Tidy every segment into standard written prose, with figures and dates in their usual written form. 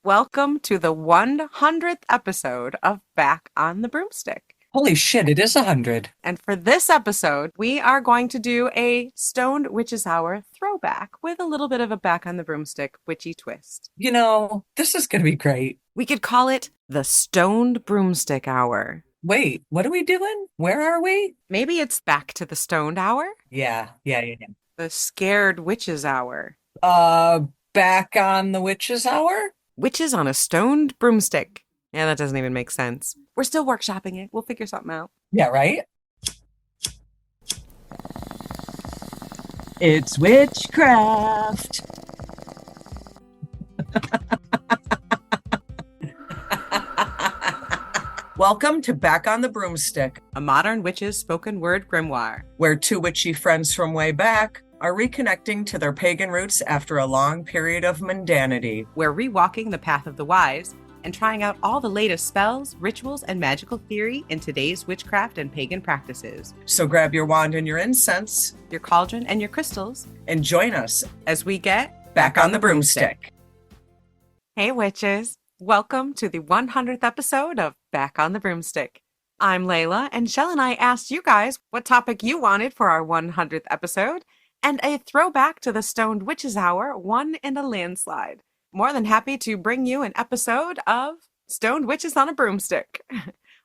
Welcome to the 100th episode of Back on the Broomstick. Holy shit, it is 100. And for this episode, we are going to do a Stoned Witches Hour throwback with a little bit of a Back on the Broomstick witchy twist. This is going to be great. We could call it the Stoned Broomstick Hour. Wait, what are we doing? Where are we? Maybe it's back to the Stoned Hour? Yeah. The Scared Witches Hour. Back on the Witches Hour? Witches on a Stoned Broomstick. Yeah, that doesn't even make sense. We're still workshopping it. We'll figure something out. Yeah, right? It's witchcraft. Welcome to Back on the Broomstick, A modern witch's spoken word grimoire. where two witchy friends from way back are reconnecting to their pagan roots after a long period of mundanity. We're rewalking the path of the wise and trying out all the latest spells, rituals, and magical theory in today's witchcraft and pagan practices. So grab your wand and your incense Your cauldron and your crystals and join us as we get back on the broomstick. Hey witches! Welcome to the 100th episode of Back on the Broomstick. I'm Layla, and Chelle and I asked you guys what topic you wanted for our 100th episode, and a throwback to the Stoned Witches Hour won in a landslide. More than happy to bring you an episode of Stoned Witches on a Broomstick,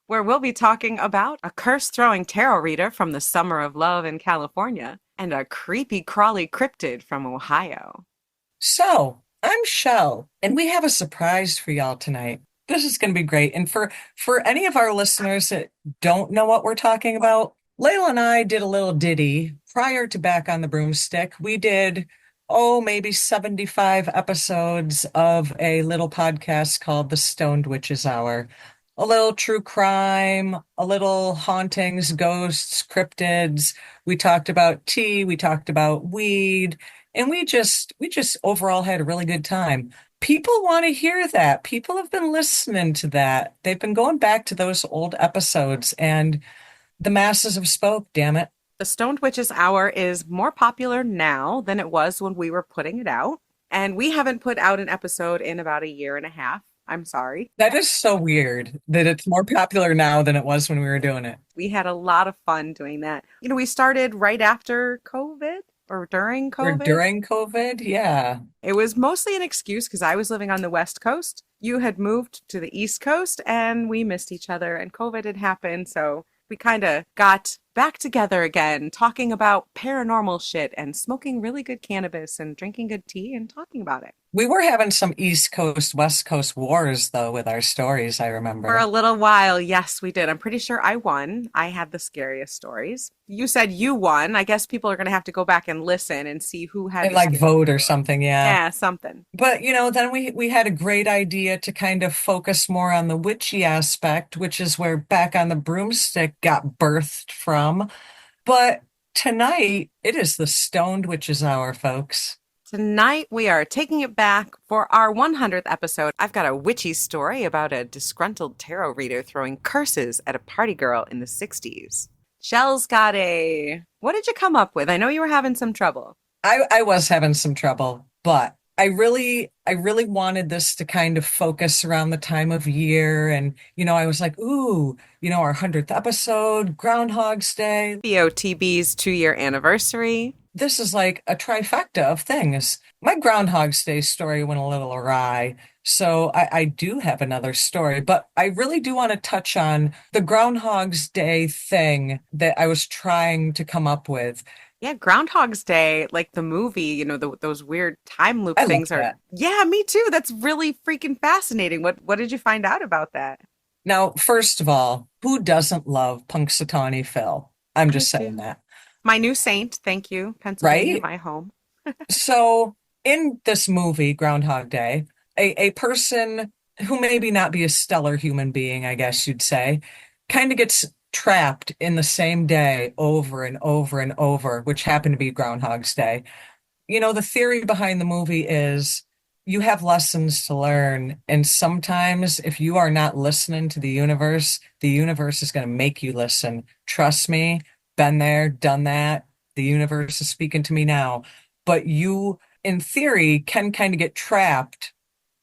where we'll be talking about a curse-throwing tarot reader from the Summer of Love in California, and a creepy crawly cryptid from Ohio. So, I'm Chelle, and we have a surprise for y'all tonight. This is going to be great. And for any of our listeners that don't know what we're talking about, Layla and I did a little ditty prior to Back on the Broomstick. We did, maybe 75 episodes of a little podcast called The Stoned Witches Hour. A little true crime, a little hauntings, ghosts, cryptids. We talked about tea, we talked about weed, and we just overall had a really good time. People want to hear that. People have been listening to that. They've been going back to those old episodes, and the masses have spoke, damn it. The Stoned Witches Hour is more popular now than it was when we were putting it out. And we haven't put out an episode in about a year and a half. I'm sorry. That is so weird that it's more popular now than it was when we were doing it. We had a lot of fun doing that. We started right after COVID or during Or COVID. during COVID, yeah. It was mostly an excuse because I was living on the West Coast. You had moved to the East Coast and we missed each other and COVID had happened. So we kind of got back together again, talking about paranormal shit and smoking really good cannabis and drinking good tea and talking about it. We were having some East Coast, West Coast wars, though, with our stories, I remember. For a little while, yes, we did. I'm pretty sure I won. I had the scariest stories. You said you won. I guess people are going to have to go back and listen and see who had And the like scariest vote or story. something, yeah. Yeah, something. But, then we had a great idea to kind of focus more on the witchy aspect, which is where Back on the Broomstick got birthed from. But tonight, it is the Stoned Witches Hour, folks. Tonight, we are taking it back for our 100th episode. I've got a witchy story about a disgruntled tarot reader throwing curses at a party girl in the 60s. Chelle's got what did you come up with? I know you were having some trouble. I was having some trouble, but I really wanted this to kind of focus around the time of year. And, I was like, ooh, our 100th episode, Groundhog's Day. BOTB's 2-year anniversary. This is like a trifecta of things. My Groundhog's Day story went a little awry, so I do have another story, but I really do want to touch on the Groundhog's Day thing that I was trying to come up with. Yeah, Groundhog's Day, like the movie, those weird time loop I love things are. that. Yeah, me too. That's really freaking fascinating. What did you find out about that? Now, first of all, who doesn't love Punxsutawney Phil? I'm just I saying do. that, My new saint, thank you, Pennsylvania, right? my home. So in this movie, Groundhog Day, a person who maybe not be a stellar human being, I guess you'd say, kind of gets trapped in the same day over and over and over, which happened to be Groundhog's Day. The theory behind the movie is you have lessons to learn. And sometimes if you are not listening to the universe is going to make you listen. Trust me, been there, done that. The universe is speaking to me now. But you, in theory, can kind of get trapped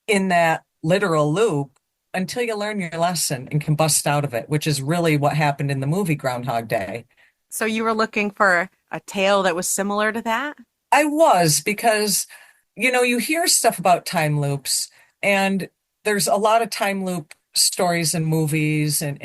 in that literal loop until you learn your lesson and can bust out of it, which is really what happened in the movie Groundhog Day. So you were looking for a tale that was similar to that? I was because, you hear stuff about time loops, and there's a lot of time loop stories in movies and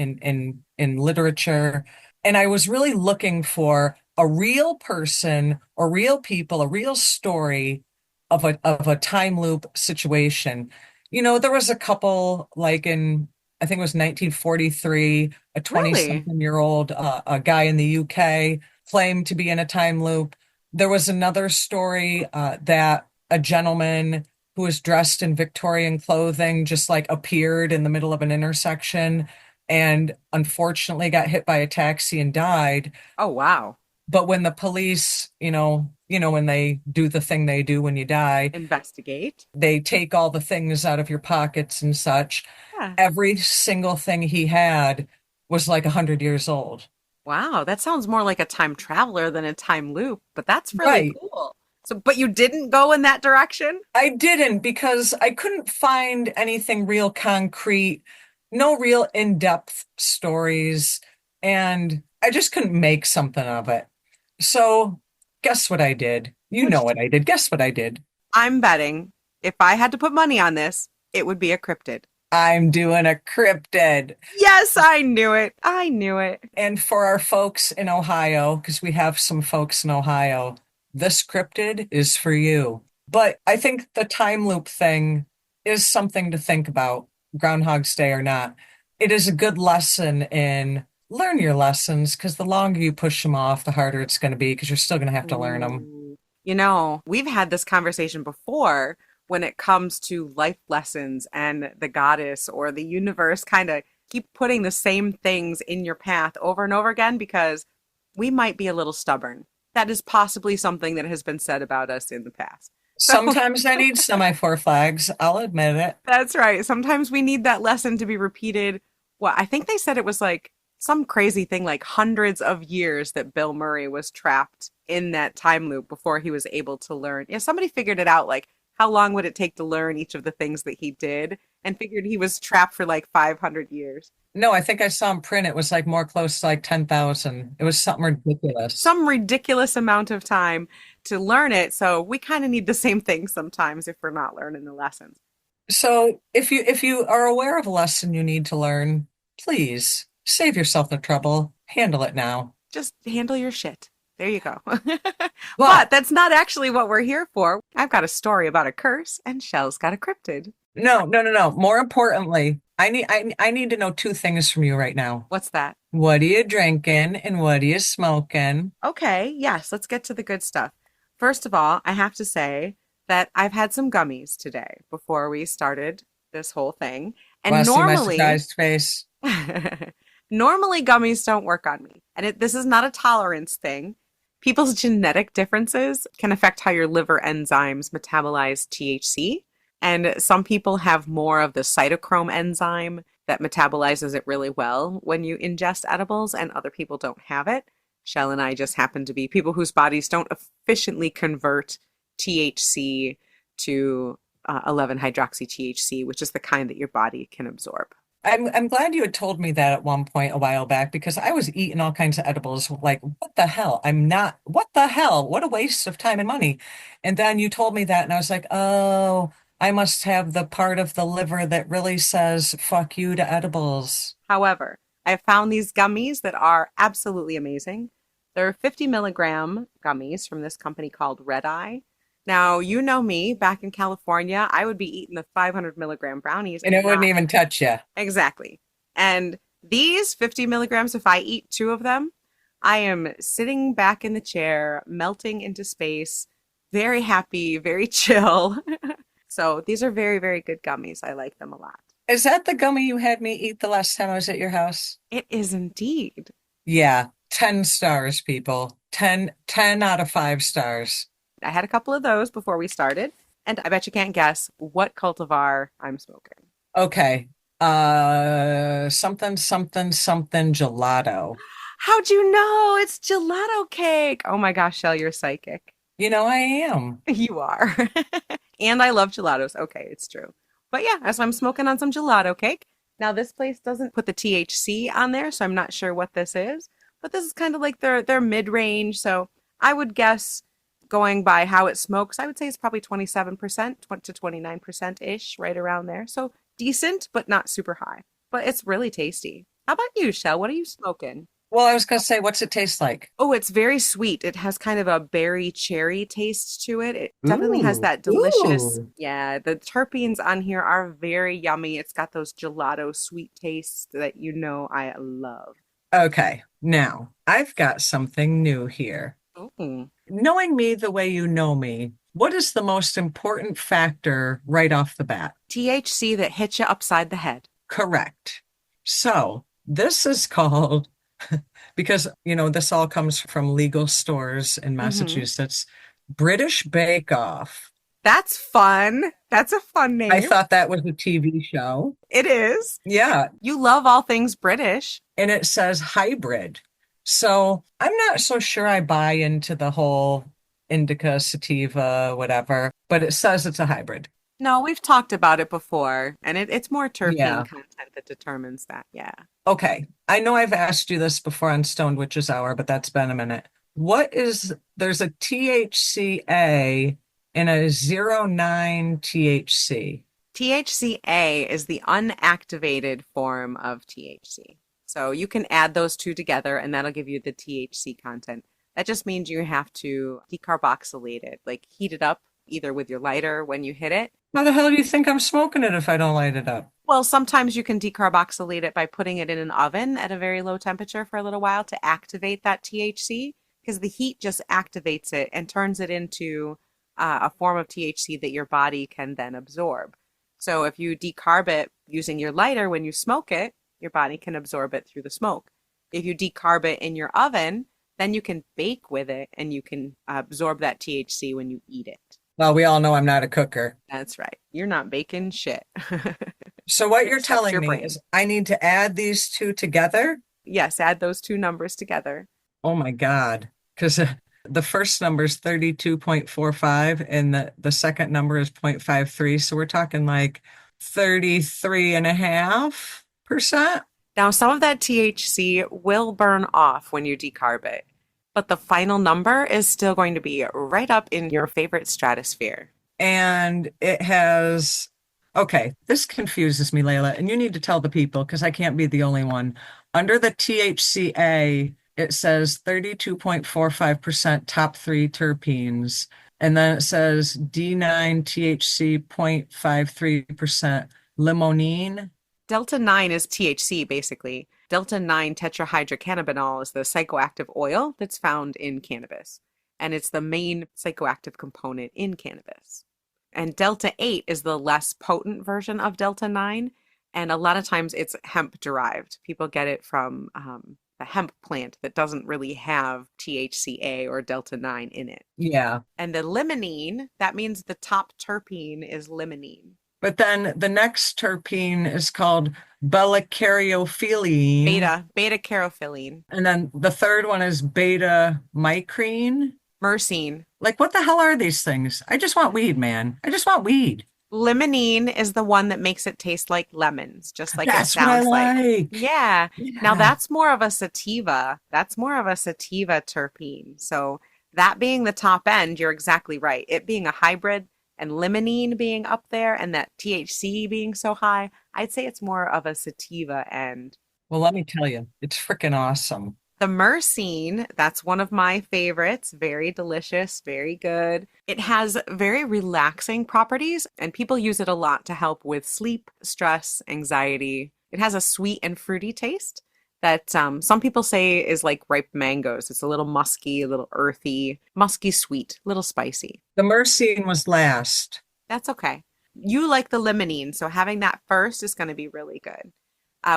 in literature. And I was really looking for a real person or real people, a real story of a time loop situation. There was a couple like I think it was 1943, a 20 Really? something year old a guy in the UK claimed to be in a time loop. There was another story that a gentleman who was dressed in Victorian clothing just like appeared in the middle of an intersection and unfortunately got hit by a taxi and died. Oh, wow. But when the police, when they do the thing they do when you die, Investigate. they take all the things out of your pockets and such. Yeah. Every single thing he had was like 100 years old. Wow, that sounds more like a time traveler than a time loop, but that's really Right. cool. So, but you didn't go in that direction? I didn't because I couldn't find anything real concrete, no real in-depth stories, and I just couldn't make something of it. So, guess what I did? You What'd know you what do? I did. Guess what I did? I'm betting if I had to put money on this, it would be a cryptid. I'm doing a cryptid. Yes, I knew it. I knew it. And for our folks in Ohio, because we have some folks in Ohio, this cryptid is for you. But I think the time loop thing is something to think about, Groundhog's Day or not. It is a good lesson in learn your lessons because the longer you push them off, the harder it's going to be because you're still going to have to learn them. Ooh. You know, we've had this conversation before when it comes to life lessons and the goddess or the universe kind of keep putting the same things in your path over and over again because we might be a little stubborn. That is possibly something that has been said about us in the past. So Sometimes I need semaphore flags, I'll admit it. that's right. Sometimes we need that lesson to be repeated. Well, I think they said it was like some crazy thing, like hundreds of years that Bill Murray was trapped in that time loop before he was able to learn. Yeah, somebody figured it out, like how long would it take to learn each of the things that he did, and figured he was trapped for like 500 years. No, I think I saw him print. It was like more close to like 10,000. It was something ridiculous. Some ridiculous amount of time to learn it. So we kind of need the same thing sometimes if we're not learning the lessons. So if you are aware of a lesson you need to learn, please save yourself the trouble. Handle it now. Just handle your shit. There you go. But But that's not actually what we're here for. I've got a story about a curse, and Shell's got a cryptid. no, no, no, no. More importantly, I need to know two things from you right now. What's that? What are you drinking and what are you smoking? Okay, yes, let's get to the good stuff. First of all, I have to say that I've had some gummies today before we started this whole thing. Want And to see my normally, surprised face? normally gummies don't work on me. And this is not a tolerance thing. People's genetic differences can affect how your liver enzymes metabolize THC. And some people have more of the cytochrome enzyme that metabolizes it really well when you ingest edibles, and other people don't have it. Shell and I just happen to be people whose bodies don't efficiently convert THC to 11 hydroxy THC, which is the kind that your body can absorb. I'm glad you had told me that at one point a while back because I was eating all kinds of edibles. Like, what the hell? What the hell? What a waste of time and money. And then you told me that, and I was like, oh, I must have the part of the liver that really says fuck you to edibles. However, I found these gummies that are absolutely amazing. They're 50 milligram gummies from this company called Red Eye. Now, you know me, back in California, I would be eating the 500 milligram brownies And and it wouldn't not even touch you. exactly. And these 50 milligrams, if I eat two of them, I am sitting back in the chair, melting into space, very happy, very chill. So these are very, very good gummies. I like them a lot. Is that the gummy you had me eat the last time I was at your house? It is indeed. Yeah, 10 stars, people. 10 out of 5 stars. I had a couple of those before we started, and I bet you can't guess what cultivar I'm smoking. Okay. Something, something, something gelato. How'd you know? It's gelato cake. Oh my gosh, Shell, you're psychic. I am. You are. And I love gelatos. Okay, it's true. But yeah, as I'm smoking on some gelato cake. Now this place doesn't put the THC on there, so I'm not sure what this is. But this is kind of like their mid-range, so I would guess going by how it smokes, I would say it's probably 27% to 29% ish, right around there. So decent, but not super high. But it's really tasty. How about you, Shell? What are you smoking? Well, I was going to say, what's it taste like? Oh, it's very sweet. It has kind of a berry cherry taste to it. It definitely has Ooh, that delicious, ooh. yeah, the terpenes on here are very yummy. It's got those gelato sweet tastes that you know I love. Okay, now I've got something new here. Ooh. Knowing me the way you know me, what is the most important factor right off the bat? THC that hits you upside the head. Correct. So this is called, because, this all comes from legal stores in Hmm. Massachusetts, British Bake Off. That's fun. That's a fun I name. thought that was a TV show. It is. Yeah, You love all things British. and it says hybrid. So I'm not so sure I buy into the whole indica, sativa, whatever, but it says it's a hybrid. No, we've talked about it before, and it's more terpene Yeah. content that determines that. Yeah. Okay. I know I've asked you this before on Stoned Witches Hour, but that's been a minute. There's a THCA and a 09 THC. THCA is the unactivated form of THC. So you can add those two together and that'll give you the THC content. That just means you have to decarboxylate it, like heat it up either with your lighter when you hit it. How the hell do you think I'm smoking it if I don't light it up? Well, sometimes you can decarboxylate it by putting it in an oven at a very low temperature for a little while to activate that THC because the heat just activates it and turns it into a form of THC that your body can then absorb. So if you decarb it using your lighter when you smoke it, your body can absorb it through the smoke. If you decarb it in your oven, then you can bake with it and you can absorb that THC when you eat it. Well, we all know I'm not a cooker. That's right. You're not baking shit. So what you're Except telling your me brain. is I need to add these two together? Yes, add those two numbers together. Oh my God. Because the first number is 32.45 and the second number is 0.53. So we're talking like 33.5%. Now, some of that THC will burn off when you decarb it, but the final number is still going to be right up in your favorite stratosphere. And it has, okay, this confuses me, Layla, and you need to tell the people because I can't be the only one. Under the THCA, it says 32.45% top three terpenes. And then it says D9 THC 0.53% limonene. Delta 9 is THC, basically. Delta 9 tetrahydrocannabinol is the psychoactive oil that's found in cannabis, and it's the main psychoactive component in cannabis. And Delta 8 is the less potent version of Delta 9, and a lot of times it's hemp derived. People get it from the hemp plant that doesn't really have THCA or Delta 9 in it. Yeah. And the limonene, that means the top terpene is limonene. But then the next terpene is called bellacarphan. Beta carophylline. And then the third one is beta micrine. Myrcene. Like, what the hell are these things? I just want weed, man. I just want weed. Limonene is the one that makes it taste like lemons, just like it That's what I sounds like. like. Yeah. Now Yeah. that's more of a sativa. That's more of a sativa terpene. So that being the top end, you're exactly right. It being a hybrid and limonene being up there and that THC being so high, I'd say it's more of a sativa end. Well, let me tell you, it's freaking awesome. The myrcene, that's one of my favorites. Very delicious, very good. It has very relaxing properties, and people use it a lot to help with sleep, stress, anxiety. It has a sweet and fruity taste that some people say is like ripe mangoes. It's a little musky, a little earthy, musky sweet, a little spicy. The myrcene was last. That's okay. You like the limonene, so having that first is going to be really good.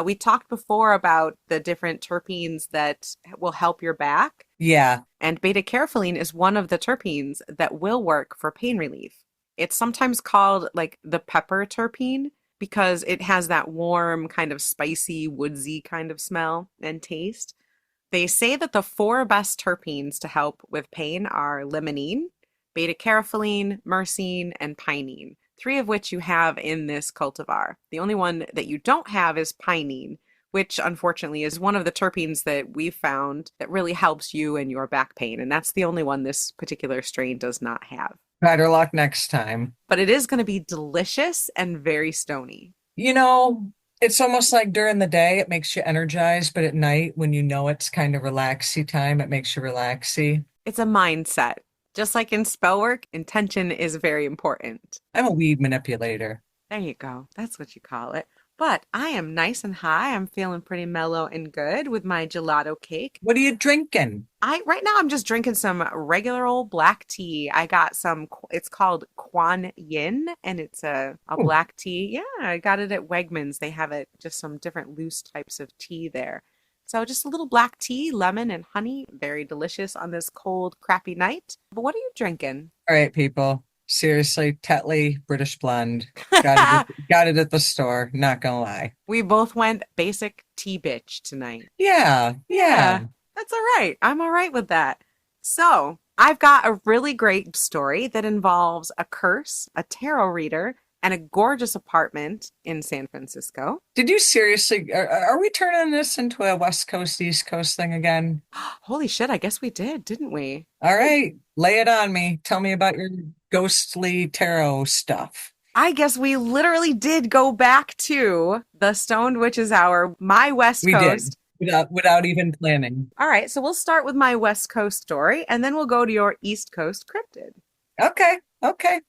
We talked before about the different terpenes that will help your back, Yeah. and beta-caryophyllene is one of the terpenes that will work for pain relief. It's sometimes called like the pepper terpene because it has that warm, kind of spicy, woodsy kind of smell and taste. They say that the four best terpenes to help with pain are limonene, beta-caryophyllene, myrcene, and pinene. three of which you have in this cultivar. The only one that you don't have is pinene, which unfortunately is one of the terpenes that we've found that really helps you and your back pain. And that's the only one this particular strain does not have. Better luck next time. But it is going to be delicious and very stony. You know, it's almost like during the day it makes you energized, but at night when you know it's kind of relaxy time, it makes you relaxy. It's a mindset. Just like in spell work, intention is very important. I'm a weed manipulator. There you go. That's what you call it. But I am nice and high. I'm feeling pretty mellow and good with my gelato cake. What are you drinking? Right now I'm just drinking some regular old black tea. I got some, it's called Kuan Yin, and it's a Ooh. black tea. Yeah, I got it at Wegmans. They have it, just some different loose types of tea there. So just a little black tea, lemon and honey, very delicious on this cold, crappy night. But what are you drinking? All right, people. Seriously, Tetley British Blend. Got it at the store, not gonna lie. We both went basic tea bitch tonight. Yeah. That's all right. I'm all right with that. So, I've got a really great story that involves a curse, a tarot reader, and a gorgeous apartment in San Francisco. Did you seriously, are we turning this into a West Coast, East Coast thing again? Holy shit, I guess we did, didn't we? All right, lay it on me. Tell me about your ghostly tarot stuff. I guess we literally did go back to the Stoned Witches Hour, my West We did, Coast. without even planning. All right, so we'll start with my West Coast story, and then we'll go to your East Coast cryptid. Okay.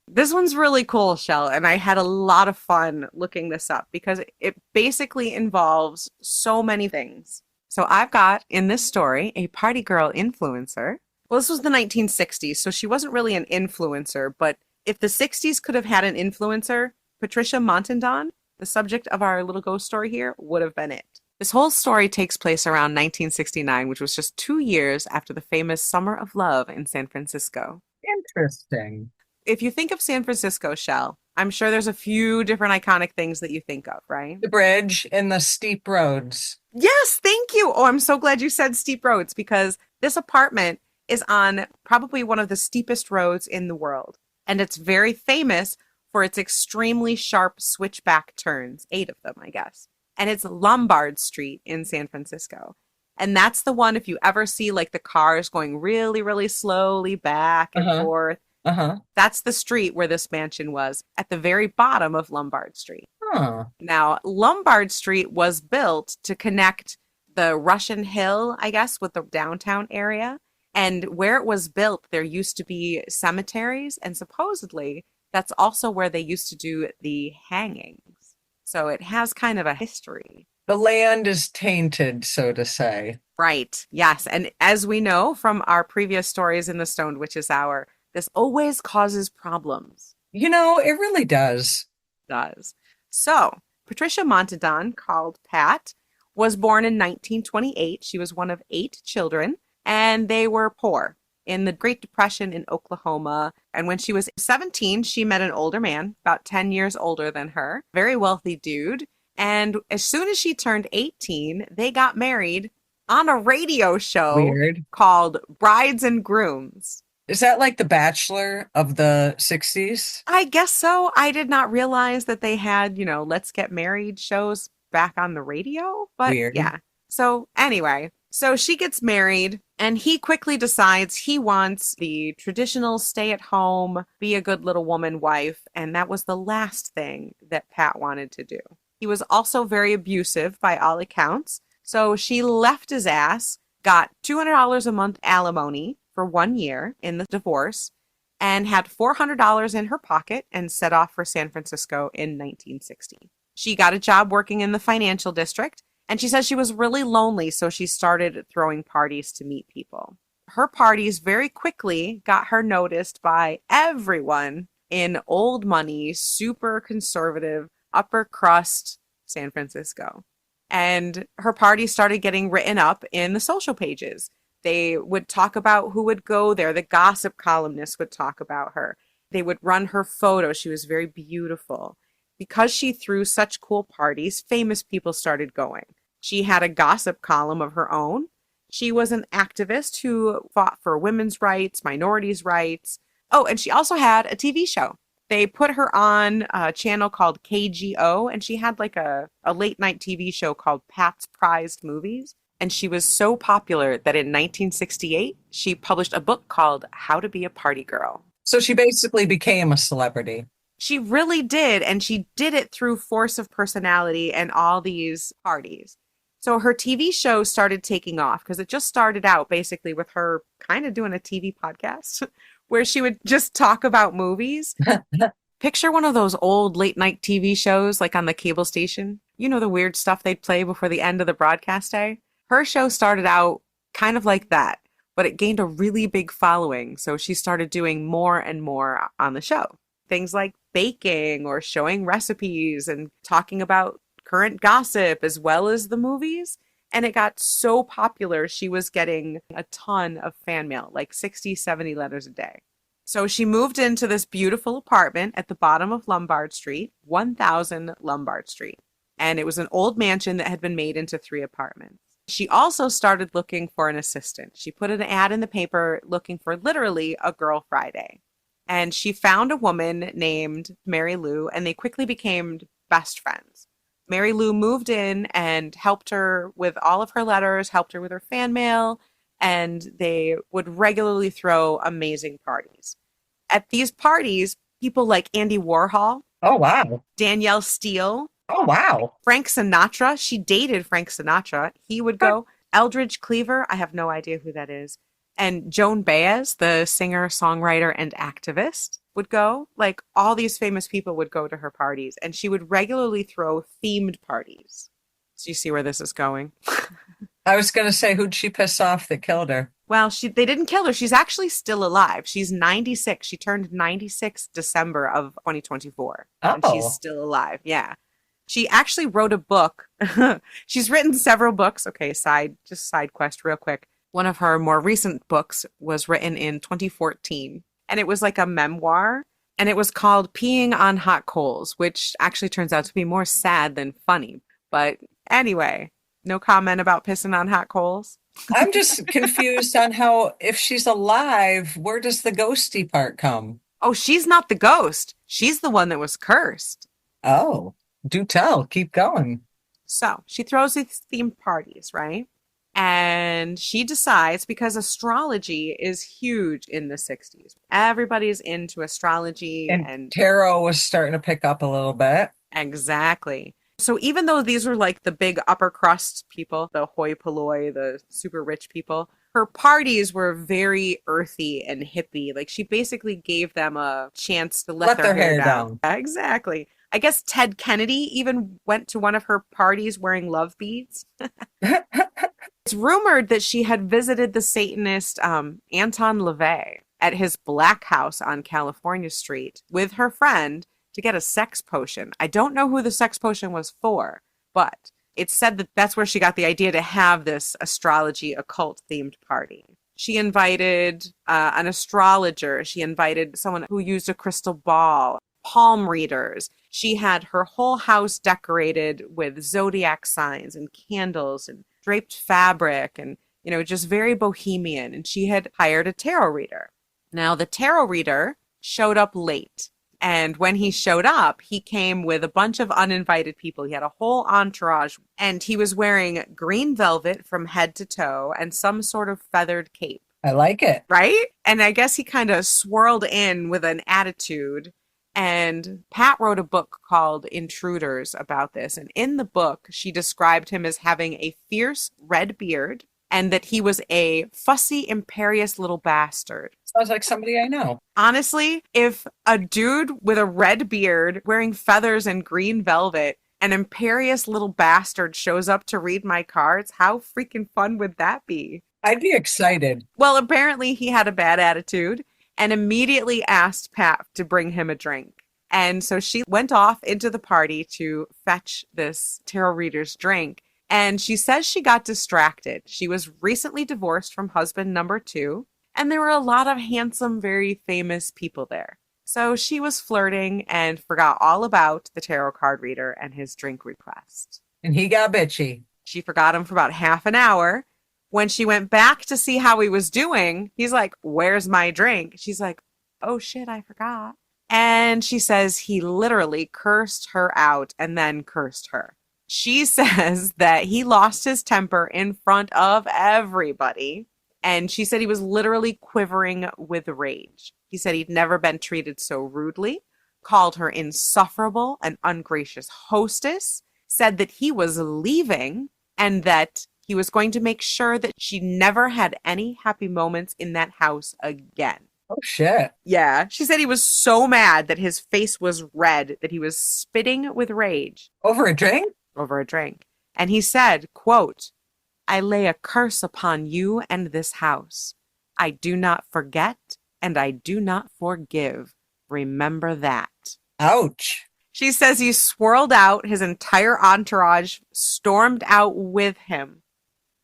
This one's really cool, Chelle, and I had a lot of fun looking this up because it basically involves so many things. So I've got in this story a party girl influencer. Well, this was the 1960s, so she wasn't really an influencer, but if the 60s could have had an influencer, Patricia Montandon, the subject of our little ghost story here, would have been it. This whole story takes place around 1969, which was just 2 years after the famous Summer of Love in San Francisco. Interesting. If you think of San Francisco, Chelle, I'm sure there's a few different iconic things that you think of, right? The bridge and the steep roads. Yes, thank you. Oh, I'm so glad you said steep roads because this apartment is on probably one of the steepest roads in the world. And it's very famous for its extremely sharp switchback turns, 8 of them, I guess. And it's Lombard Street in San Francisco. And that's the one, if you ever see like the cars going really, really slowly back and forth, that's the street where this mansion was at the very bottom of Lombard Street. Huh. Now, Lombard Street was built to connect the Russian Hill, I guess, with the downtown area. And where it was built, there used to be cemeteries, and supposedly that's also where they used to do the hangings. So it has kind of a history. The land is tainted, so to say. Right. Yes. And as we know from our previous stories in the Stoned Witches Hour, this always causes problems. You know, it really does. Does. So, Patricia Montandon, called Pat, was born in 1928. She was one of 8 children, and they were poor in the Great Depression in Oklahoma. And when she was 17, she met an older man, about 10 years older than her, very wealthy dude. And as soon as she turned 18, they got married on a radio show Weird. called Brides and Grooms. Is that like The Bachelor of the 60s? I guess so. I did not realize that they had, let's get married shows back on the radio. But Weird. Yeah. So anyway, so she gets married and he quickly decides he wants the traditional stay at home, be a good little woman wife. And that was the last thing that Pat wanted to do. He was also very abusive by all accounts. So she left his ass, got $200 a month alimony for 1 year in the divorce, and had $400 in her pocket and set off for San Francisco in 1960. She got a job working in the financial district, and she says she was really lonely, so she started throwing parties to meet people. Her parties very quickly got her noticed by everyone in old money, super conservative, upper crust San Francisco. And her party started getting written up in the social pages. They would talk about who would go there. The gossip columnists would talk about her. They would run her photos. She was very beautiful. Because she threw such cool parties, famous people started going. She had a gossip column of her own. She was an activist who fought for women's rights, minorities' rights. Oh, and she also had a TV show. They put her on a channel called KGO, and she had like a late night TV show called Pat's Prized Movies. And she was so popular that in 1968, she published a book called How to Be a Party Girl. So she basically became a celebrity. She really did, and she did it through force of personality and all these parties. So her TV show started taking off because it just started out basically with her kind of doing a TV podcast where she would just talk about movies. Picture one of those old late night TV shows like on the cable station. You know, the weird stuff they'd play before the end of the broadcast day? Her show started out kind of like that, but it gained a really big following. So she started doing more and more on the show. Things like baking or showing recipes and talking about current gossip as well as the movies. And it got so popular, she was getting a ton of fan mail, like 60, 70 letters a day. So she moved into this beautiful apartment at the bottom of Lombard Street, 1000 Lombard Street. And it was an old mansion that had been made into 3 apartments. She also started looking for an assistant. She put an ad in the paper looking for literally a Girl Friday. And she found a woman named Mary Lou, and they quickly became best friends. Mary Lou moved in and helped her with all of her letters, helped her with her fan mail, and they would regularly throw amazing parties. At these parties, people like Andy Warhol, Oh, wow. Danielle Steele, Oh, wow. Frank Sinatra. She dated Frank Sinatra. He would go. Eldridge Cleaver. I have no idea who that is. And Joan Baez, the singer, songwriter, and activist, would go. Like, all these famous people would go to her parties, and she would regularly throw themed parties. So you see where this is going? I was going to say, who'd she piss off that killed her? Well, they didn't kill her. She's actually still alive. She's 96. She turned 96 December of 2024. And she's Oh. still alive. Yeah. She actually wrote a book. She's written several books. Okay, side quest real quick. One of her more recent books was written in 2014, and it was like a memoir, and it was called Peeing on Hot Coals, which actually turns out to be more sad than funny. But anyway, no comment about pissing on hot coals. I'm just confused on how, if she's alive, where does the ghosty part come? Oh, she's not the ghost. She's the one that was cursed. Oh, do tell. Keep going. So she throws these themed parties, right? And she decides, because astrology is huge in the 60s. Everybody's into astrology And tarot was starting to pick up a little bit. exactly. So even though these were like the big upper crust people, the hoi polloi, the super rich people, her parties were very earthy and hippie. Like, she basically gave them a chance to let their hair down. Exactly. I guess Ted Kennedy even went to one of her parties wearing love beads. It's rumored that she had visited the Satanist Anton LaVey at his black house on California Street with her friend to get a sex potion. I don't know who the sex potion was for, but it's said that that's where she got the idea to have this astrology occult themed party. She invited an astrologer. She invited someone who used a crystal ball, palm readers. She had her whole house decorated with zodiac signs and candles and draped fabric and, you know, just very bohemian. And she had hired a tarot reader. Now, the tarot reader showed up late. And when he showed up, he came with a bunch of uninvited people. He had a whole entourage, and he was wearing green velvet from head to toe and some sort of feathered cape. I like it. Right? And I guess he kind of swirled in with an attitude. And Pat wrote a book called Intruders about this. And in the book, she described him as having a fierce red beard and that he was a fussy, imperious little bastard. Sounds like somebody I know. Honestly, if a dude with a red beard wearing feathers and green velvet, an imperious little bastard shows up to read my cards, how freaking fun would that be? I'd be excited. Well, apparently he had a bad attitude and immediately asked Pat to bring him a drink. And so she went off into the party to fetch this tarot reader's drink. And she says she got distracted. She was recently divorced from husband number 2. And there were a lot of handsome, very famous people there. So she was flirting and forgot all about the tarot card reader and his drink request. And he got bitchy. She forgot him for about half an hour. When she went back to see how he was doing, he's like, "Where's my drink?" She's like, "Oh shit, I forgot." And she says he literally cursed her out and then cursed her. She says that he lost his temper in front of everybody. And she said he was literally quivering with rage. He said he'd never been treated so rudely, called her insufferable and ungracious hostess, said that he was leaving and that he was going to make sure that she never had any happy moments in that house again. Oh, shit. Yeah, she said he was so mad that his face was red, that he was spitting with rage Over a drink? over a drink. And he said, quote, I lay a curse upon you and this house. I do not forget and I do not forgive. Remember that. Ouch. She says he swirled out, his entire entourage stormed out with him.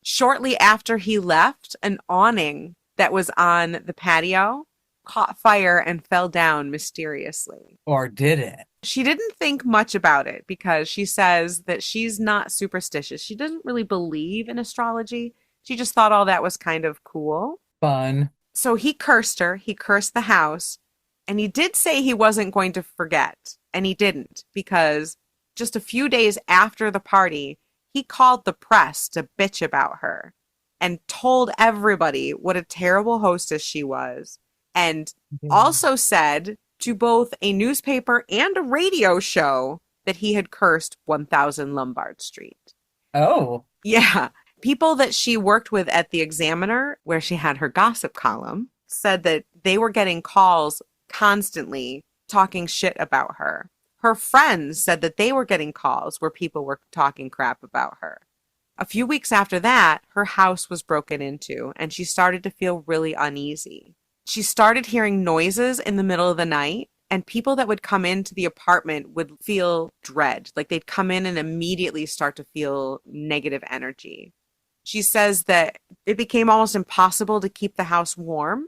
Shortly after he left, an awning that was on the patio caught fire and fell down mysteriously. Or did it? She didn't think much about it because she says that she's not superstitious. She doesn't really believe in astrology. She just thought all that was kind of cool. Fun. So he cursed her, he cursed the house, and he did say he wasn't going to forget. And he didn't, because just a few days after the party, he called the press to bitch about her and told everybody what a terrible hostess she was. And also said to both a newspaper and a radio show that he had cursed 1000 Lombard Street. Oh. Yeah. People that she worked with at the Examiner, where she had her gossip column, said that they were getting calls constantly talking shit about her. Her friends said that they were getting calls where people were talking crap about her. A few weeks after that, her house was broken into and she started to feel really uneasy. She started hearing noises in the middle of the night, and people that would come into the apartment would feel dread. Like they'd come in and immediately start to feel negative energy. She says that it became almost impossible to keep the house warm.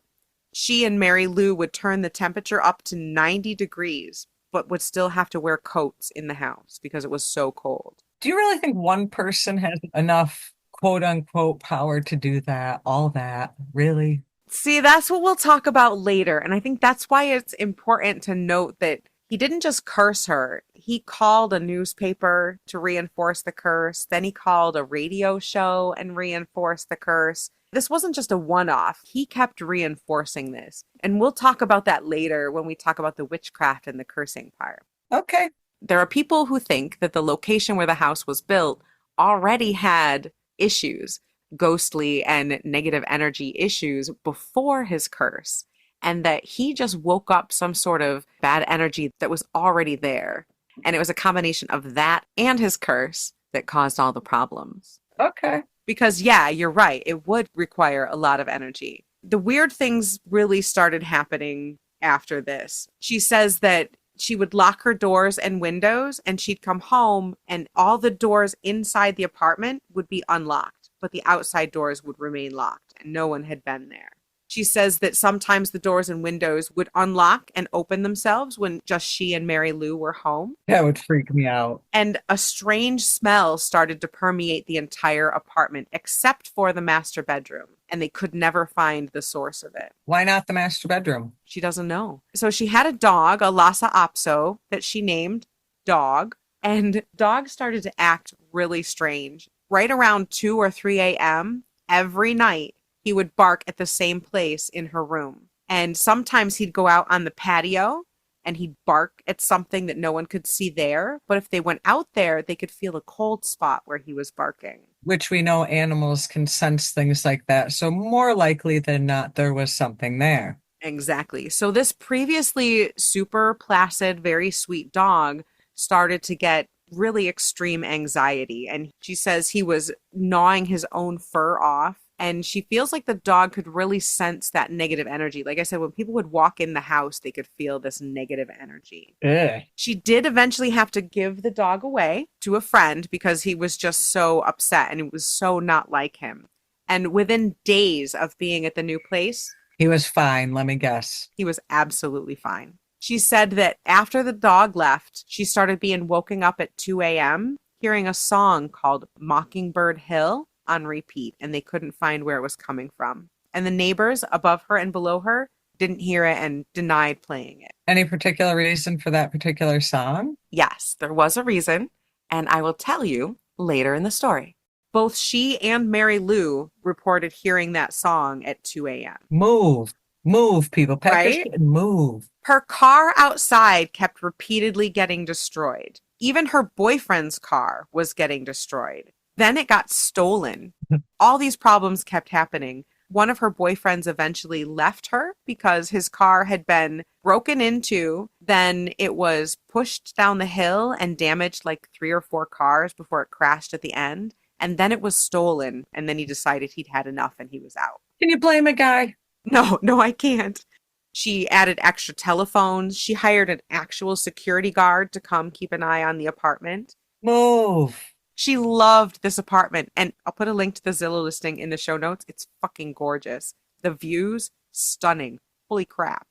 She and Mary Lou would turn the temperature up to 90 degrees, but would still have to wear coats in the house because it was so cold. Do you really think one person has enough quote unquote power to do that? All that? Really? See, that's what we'll talk about later. And I think that's why it's important to note that he didn't just curse her. He called a newspaper to reinforce the curse. Then he called a radio show and reinforced the curse. This wasn't just a one-off. He kept reinforcing this. And we'll talk about that later when we talk about the witchcraft and the cursing part. Okay. There are people who think that the location where the house was built already had issues, ghostly and negative energy issues before his curse, and that he just woke up some sort of bad energy that was already there. And it was a combination of that and his curse that caused all the problems. Okay. Because, yeah, you're right. It would require a lot of energy. The weird things really started happening after this. She says that she would lock her doors and windows, and she'd come home and all the doors inside the apartment would be unlocked, but the outside doors would remain locked and no one had been there. She says that sometimes the doors and windows would unlock and open themselves when just she and Mary Lou were home. That would freak me out. And a strange smell started to permeate the entire apartment except for the master bedroom. And they could never find the source of it. Why not the master bedroom? She doesn't know. So she had a dog, a Lhasa Apso, that she named Dog. And Dog started to act really strange. Right around 2 or 3 a.m. every night, he would bark at the same place in her room. And sometimes he'd go out on the patio and he'd bark at something that no one could see there. But if they went out there, they could feel a cold spot where he was barking. Which we know animals can sense things like that. So more likely than not, there was something there. Exactly. So this previously super placid, very sweet dog started to get really extreme anxiety. And she says he was gnawing his own fur off. And she feels like the dog could really sense that negative energy. Like I said, when people would walk in the house, they could feel this negative energy. Ugh. She did eventually have to give the dog away to a friend because he was just so upset and it was so not like him. And within days of being at the new place, He was fine, let me guess. he was absolutely fine. She said that after the dog left, she started being woken up at 2 a.m., hearing a song called Mockingbird Hill on repeat, and they couldn't find where it was coming from. And the neighbors above her and below her didn't hear it and denied playing it. Any particular reason for that particular song? Yes, there was a reason, and I will tell you later in the story. Both she and Mary Lou reported hearing that song at 2 a.m., Move, move, people. Pack your right? shit and move. Her car outside kept repeatedly getting destroyed. Even her boyfriend's car was getting destroyed. Then it got stolen. All these problems kept happening. One of her boyfriends eventually left her because his car had been broken into. Then it was pushed down the hill and damaged like 3 or 4 cars before it crashed at the end. And then it was stolen. And then he decided he'd had enough and he was out. Can you blame a guy? No, no, I can't. She added extra telephones. She hired an actual security guard to come keep an eye on the apartment. Move. She loved this apartment, and I'll put a link to the Zillow listing in the show notes. It's fucking gorgeous. The views, stunning. Holy crap.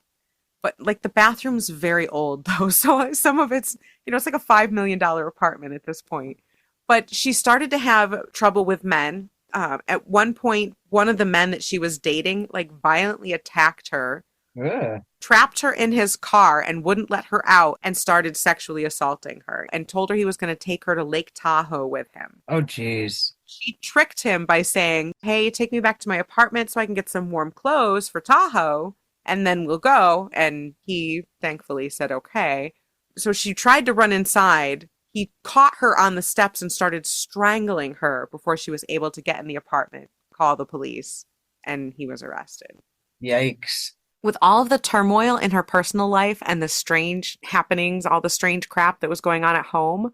But like the bathroom's very old though, so some of it's, it's like a $5 million apartment at this point. But she started to have trouble with men. At one point, one of the men that she was dating like violently attacked her, Ugh. trapped her in his car and wouldn't let her out, and started sexually assaulting her and told her he was going to take her to Lake Tahoe with him. Oh, geez. She tricked him by saying, "Hey, take me back to my apartment so I can get some warm clothes for Tahoe and then we'll go." And he thankfully said okay. So she tried to run inside. He caught her on the steps and started strangling her before she was able to get in the apartment, call the police, and he was arrested. Yikes. With all of the turmoil in her personal life and the strange happenings, all the strange crap that was going on at home,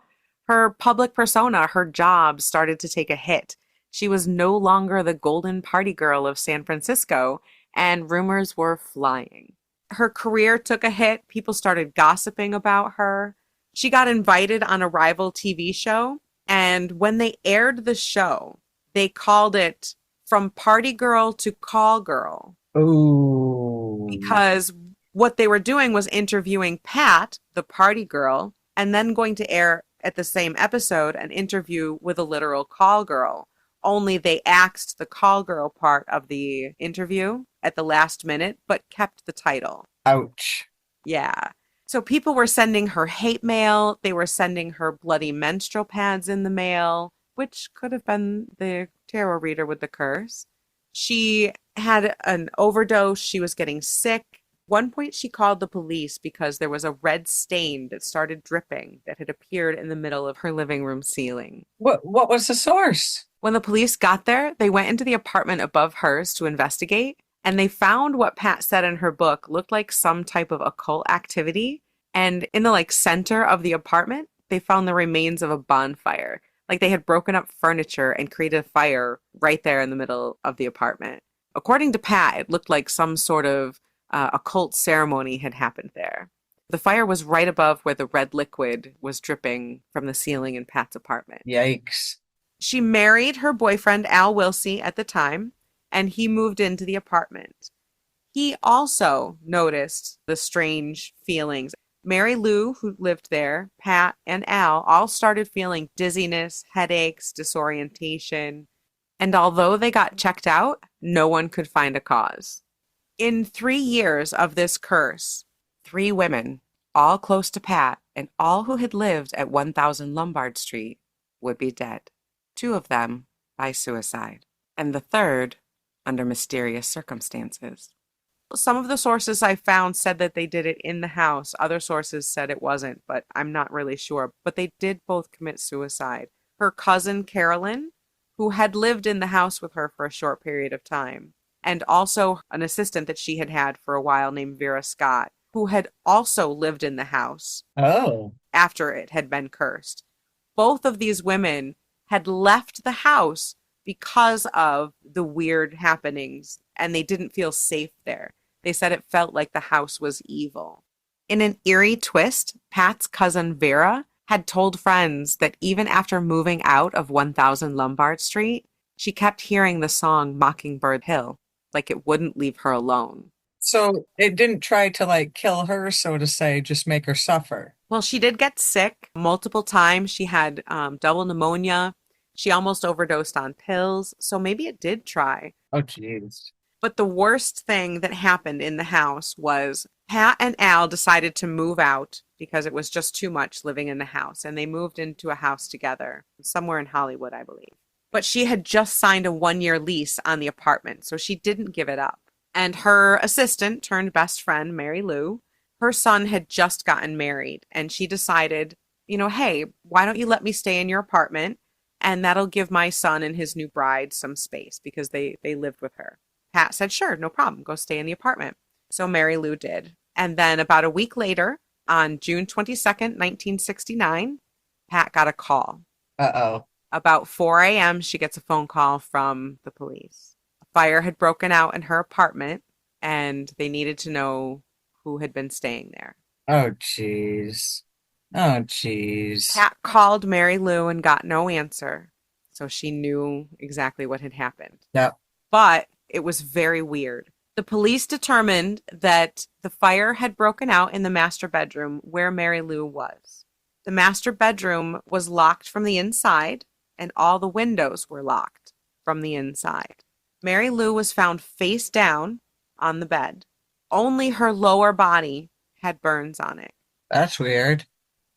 her public persona, her job started to take a hit. She was no longer the golden party girl of San Francisco, and rumors were flying. Her career took a hit. People started gossiping about her. She got invited on a rival TV show, and when they aired the show, they called it From Party Girl to Call Girl. Oh. Because what they were doing was interviewing Pat, the party girl, and then going to air at the same episode an interview with a literal call girl. Only they axed the call girl part of the interview at the last minute, but kept the title. Ouch. Yeah. So people were sending her hate mail. They were sending her bloody menstrual pads in the mail, which could have been the tarot reader with the curse. She had an overdose. She was getting sick. One point she called the police because there was a red stain that started dripping that had appeared in the middle of her living room ceiling. What was the source? When the police got there, they went into the apartment above hers to investigate, and they found what Pat said in her book looked like some type of occult activity. And in the center of the apartment, they found the remains of a bonfire. Like they had broken up furniture and created a fire right there in the middle of the apartment. According to Pat, it looked like some sort of occult ceremony had happened there. The fire was right above where the red liquid was dripping from the ceiling in Pat's apartment. Yikes. She married her boyfriend, Al Wilsey, at the time, and he moved into the apartment. He also noticed the strange feelings. Mary Lou, who lived there, Pat, and Al all started feeling dizziness, headaches, disorientation. And although they got checked out, no one could find a cause. In 3 years of this curse, 3 women, all close to Pat, and all who had lived at 1000 Lombard Street, would be dead. 2 of them by suicide, and the third under mysterious circumstances. Some of the sources I found said that they did it in the house. Other sources said it wasn't, but I'm not really sure. But they did both commit suicide. Her cousin, Carolyn, who had lived in the house with her for a short period of time, and also an assistant that she had had for a while named Vera Scott, who had also lived in the house Oh. after it had been cursed. Both of these women had left the house because of the weird happenings, and they didn't feel safe there. They said it felt like the house was evil. In an eerie twist, Pat's cousin Vera had told friends that even after moving out of 1000 Lombard Street, she kept hearing the song Mockingbird Hill, like it wouldn't leave her alone. So it didn't try to kill her, so to say, just make her suffer. Well, she did get sick multiple times. She had double pneumonia. She almost overdosed on pills, so maybe it did try. Oh, jeez. But the worst thing that happened in the house was Pat and Al decided to move out because it was just too much living in the house. And they moved into a house together, somewhere in Hollywood, I believe. But she had just signed a 1-year lease on the apartment, so she didn't give it up. And her assistant turned best friend, Mary Lou, her son had just gotten married. And she decided, hey, why don't you let me stay in your apartment? And that'll give my son and his new bride some space because they lived with her. Pat said, sure, no problem. Go stay in the apartment. So Mary Lou did. And then about a week later, on June 22nd, 1969, Pat got a call. Uh-oh. About 4 a.m., she gets a phone call from the police. A fire had broken out in her apartment, and they needed to know who had been staying there. Oh, jeez. Oh, jeez. Pat called Mary Lou and got no answer, so she knew exactly what had happened. Yep. But it was very weird. The police determined that the fire had broken out in the master bedroom where Mary Lou was. The master bedroom was locked from the inside, and all the windows were locked from the inside. Mary Lou was found face down on the bed. Only her lower body had burns on it. That's weird.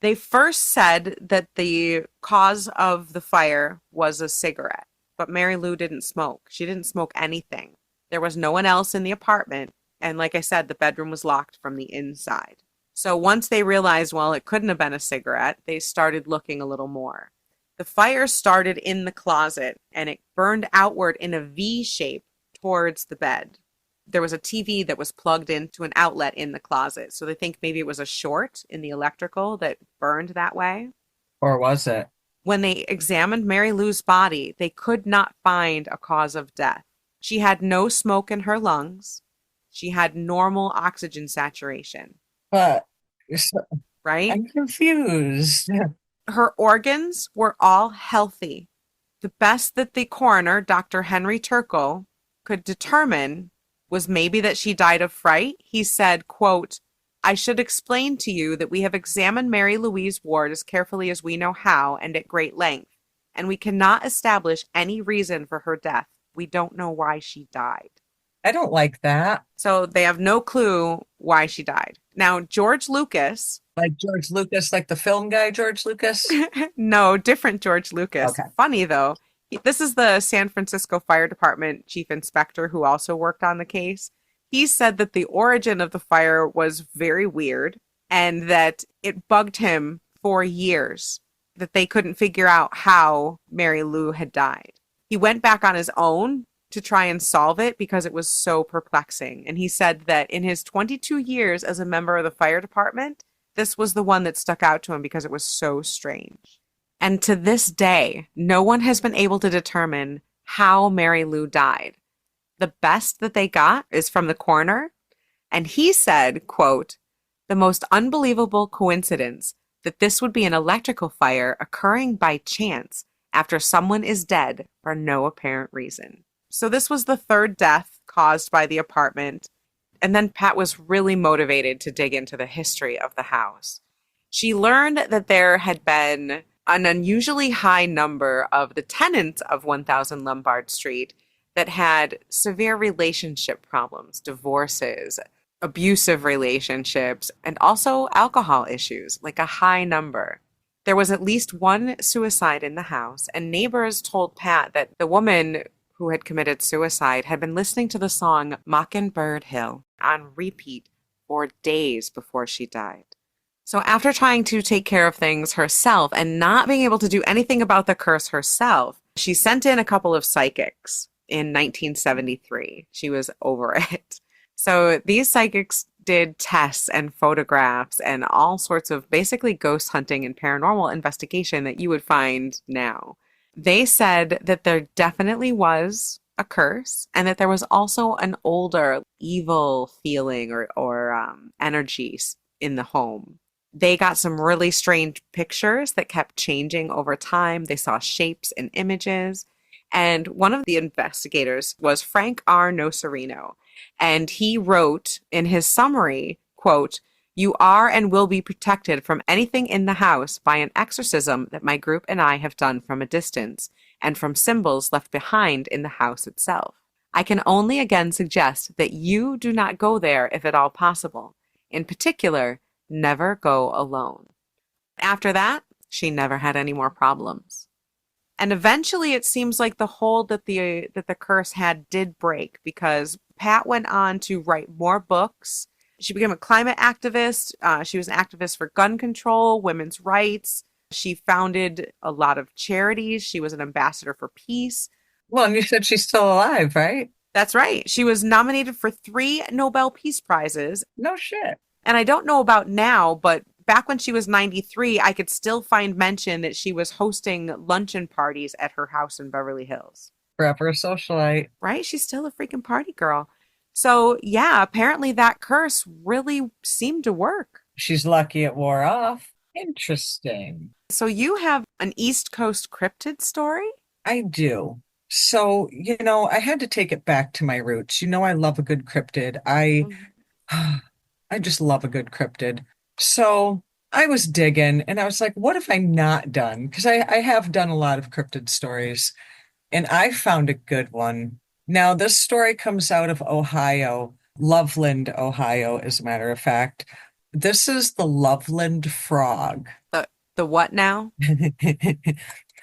They first said that the cause of the fire was a cigarette, but Mary Lou didn't smoke. She didn't smoke anything. There was no one else in the apartment, and like I said, the bedroom was locked from the inside. So once they realized, well, it couldn't have been a cigarette, they started looking a little more. The fire started in the closet, and it burned outward in a V shape towards the bed. There was a TV that was plugged into an outlet in the closet, so they think maybe it was a short in the electrical that burned that way. Or was it? When they examined Mary Lou's body, they could not find a cause of death. She had no smoke in her lungs. She had normal oxygen saturation. But right? I'm confused. Her organs were all healthy. The best that the coroner, Dr. Henry Turkle, could determine was maybe that she died of fright. He said, quote, I should explain to you that we have examined Mary Louise Ward as carefully as we know how and at great length, and we cannot establish any reason for her death. We don't know why she died. I don't like that. So they have no clue why she died. Now, George Lucas. Like George Lucas, like the film guy, George Lucas? No, different George Lucas. Okay. Funny, though. This is the San Francisco Fire Department chief inspector who also worked on the case. He said that the origin of the fire was very weird and that it bugged him for years, that they couldn't figure out how Mary Lou had died. He went back on his own to try and solve it because it was so perplexing. And he said that in his 22 years as a member of the fire department, this was the one that stuck out to him because it was so strange. And to this day, no one has been able to determine how Mary Lou died. The best that they got is from the coroner. And he said, quote, the most unbelievable coincidence that this would be an electrical fire occurring by chance after someone is dead for no apparent reason. So this was the third death caused by the apartment. And then Pat was really motivated to dig into the history of the house. She learned that there had been an unusually high number of the tenants of 1000 Lombard Street that had severe relationship problems, divorces, abusive relationships, and also alcohol issues, like a high number. There was at least one suicide in the house, and neighbors told Pat that the woman who had committed suicide had been listening to the song Mockingbird Hill on repeat for days before she died. So after trying to take care of things herself and not being able to do anything about the curse herself, she sent in a couple of psychics in 1973. She was over it. So these psychics did tests and photographs and all sorts of basically ghost hunting and paranormal investigation that you would find now. They said that there definitely was a curse and that there was also an older evil feeling or energy in the home. They got some really strange pictures that kept changing over time. They saw shapes and images. And one of the investigators was Frank R. Nocerino. And he wrote in his summary, quote, you are and will be protected from anything in the house by an exorcism that my group and I have done from a distance and from symbols left behind in the house itself. I can only again suggest that you do not go there if at all possible. In particular, never go alone. After that, she never had any more problems. And eventually it seems like the hold that the curse had did break because Pat went on to write more books. She became a climate activist. She was an activist for gun control, women's rights. She founded a lot of charities. She was an ambassador for peace. Well, and you said she's still alive, right? That's right. She was nominated for 3 Nobel Peace Prizes. No shit. And I don't know about now, but back when she was 93, I could still find mention that she was hosting luncheon parties at her house in Beverly Hills. Forever a socialite. Right? She's still a freaking party girl. So, yeah, apparently that curse really seemed to work. She's lucky it wore off. Interesting. So, you have an East Coast cryptid story? I do. So, I had to take it back to my roots. I love a good cryptid. I just love a good cryptid. So I was digging and I was like, what have I not done? Because I have done a lot of cryptid stories and I found a good one. Now, this story comes out of Ohio, Loveland, Ohio, as a matter of fact. This is the Loveland Frog. The what now?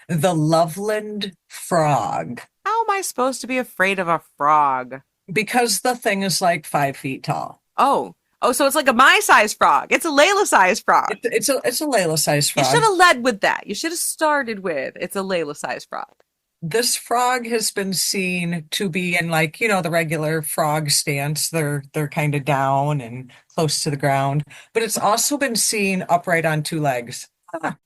The Loveland Frog. How am I supposed to be afraid of a frog? Because the thing is like 5 feet tall. Oh, so it's like a my-sized frog. It's a Layla-sized frog. It's a Layla-sized You frog. should have led with that. You should have started with it's a Layla-sized frog. This frog has been seen to be in the regular frog stance. They're kind of down and close to the ground, but it's also been seen upright on 2 legs.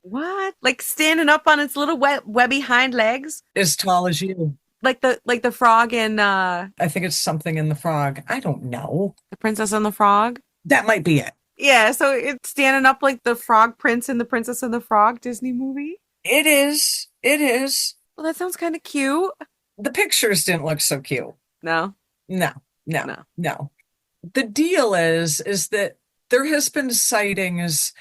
What? Like standing up on its little webby hind legs? As tall as you. Like the frog in I think it's something in the frog. I don't know. The Princess and the Frog? That might be it. Yeah, so it's standing up like the Frog Prince in the Princess and the Frog Disney movie. It is. It is. Well, that sounds kind of cute. The pictures didn't look so cute. No, No, no, no. no. The deal is that there has been sightings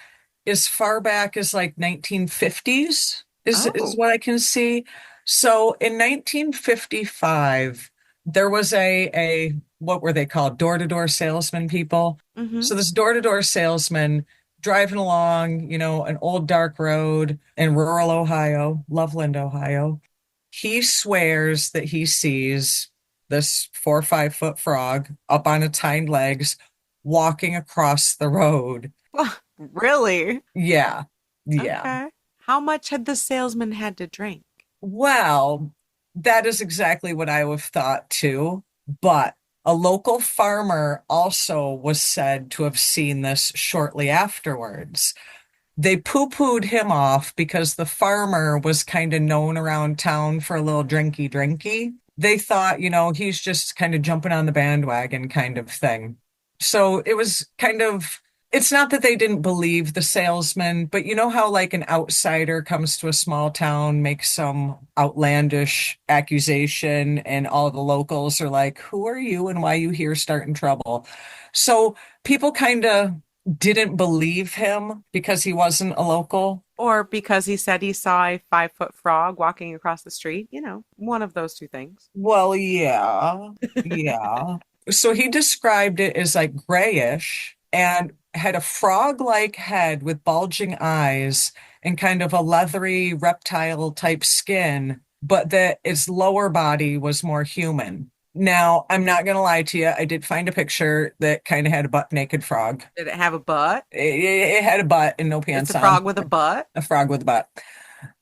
as far back as like 1950s is Oh. what I can see. So in 1955, there was a what were they called? Door-to-door salesman people. Mm-hmm. So this door-to-door salesman driving along, an old dark road in rural Ohio, Loveland, Ohio. He swears that he sees this 4 or 5 foot frog up on its hind legs walking across the road. Really? Yeah. Yeah. Okay. How much had the salesman had to drink? Well, that is exactly what I would have thought too. But a local farmer also was said to have seen this shortly afterwards. They poo-pooed him off because the farmer was kind of known around town for a little drinky. They thought, he's just kind of jumping on the bandwagon kind of thing. So it was it's not that they didn't believe the salesman, but you know how like an outsider comes to a small town, makes some outlandish accusation, and all the locals are like, who are you and why are you here starting trouble? So people kind of didn't believe him because he wasn't a local. Or because he said he saw a 5 foot frog walking across the street? One of those two things. Well, yeah, yeah. So he described it as like grayish and had a frog-like head with bulging eyes and kind of a leathery reptile type skin, but that its lower body was more human. Now, I'm not going to lie to you. I did find a picture that kind of had a butt-naked frog. Did it have a butt? It had a butt and no pants It's a on. frog with a butt? A frog with a butt.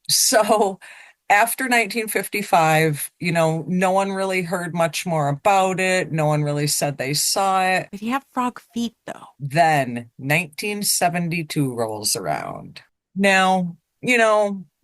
So after 1955, no one really heard much more about it. No one really said they saw it. Did he have frog feet, though? Then 1972 rolls around. Now,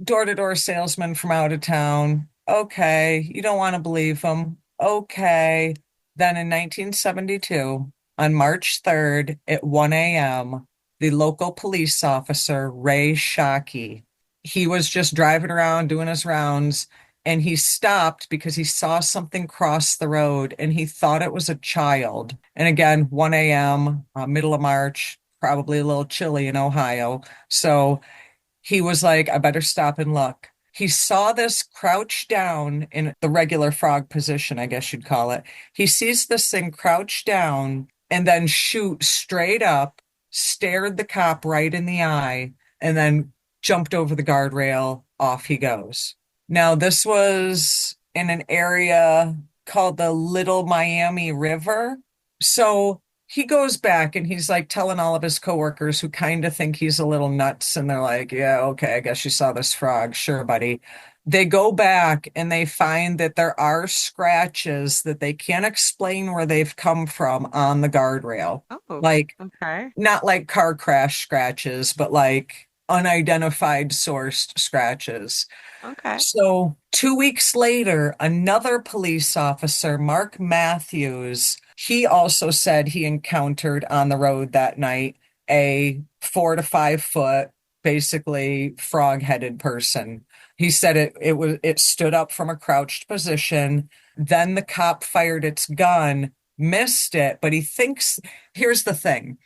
door-to-door salesman from out of town. Okay, you don't want to believe him. Okay. Then in 1972, on March 3rd at 1 a.m., the local police officer, Ray Shockey, he was just driving around doing his rounds and he stopped because he saw something cross the road and he thought it was a child. And again, 1 a.m., middle of March, probably a little chilly in Ohio. So he was like, I better stop and look. He saw this crouch down in the regular frog position, I guess you'd call it. He sees this thing crouch down and then shoot straight up, stared the cop right in the eye, and then jumped over the guardrail. Off he goes. Now, this was in an area called the Little Miami River. So he goes back and he's like telling all of his coworkers who kind of think he's a little nuts. And they're like, yeah, okay, I guess you saw this frog. Sure, buddy. They go back and they find that there are scratches that they can't explain where they've come from on the guardrail. Oh, Like, okay. not like car crash scratches, but like unidentified sourced scratches. Okay. So 2 weeks later, another police officer, Mark Matthews, he also said he encountered on the road that night a 4 to 5 foot, basically frog-headed person. He said it stood up from a crouched position. Then the cop fired its gun, missed it, but he thinks, here's the thing.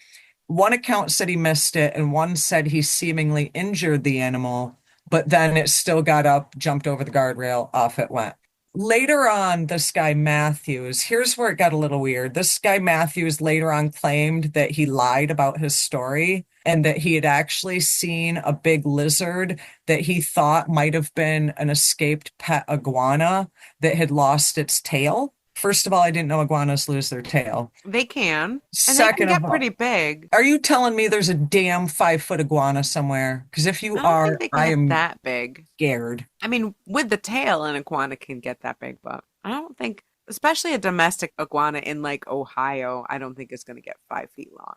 One account said he missed it, and one said he seemingly injured the animal, but then it still got up, jumped over the guardrail, off it went. Later on, this guy Matthews, here's where it got a little weird. This guy Matthews later on claimed that he lied about his story and that he had actually seen a big lizard that he thought might have been an escaped pet iguana that had lost its tail. First of all, I didn't know iguanas lose their tail. They can. And they can Second get of all, pretty big. are you telling me there's a damn 5 foot iguana somewhere? Because if you I don't think are, they can I get am that big. scared. I mean, with the tail, an iguana can get that big, but I don't think, especially a domestic iguana in like Ohio, I don't think it's going to get 5 feet long.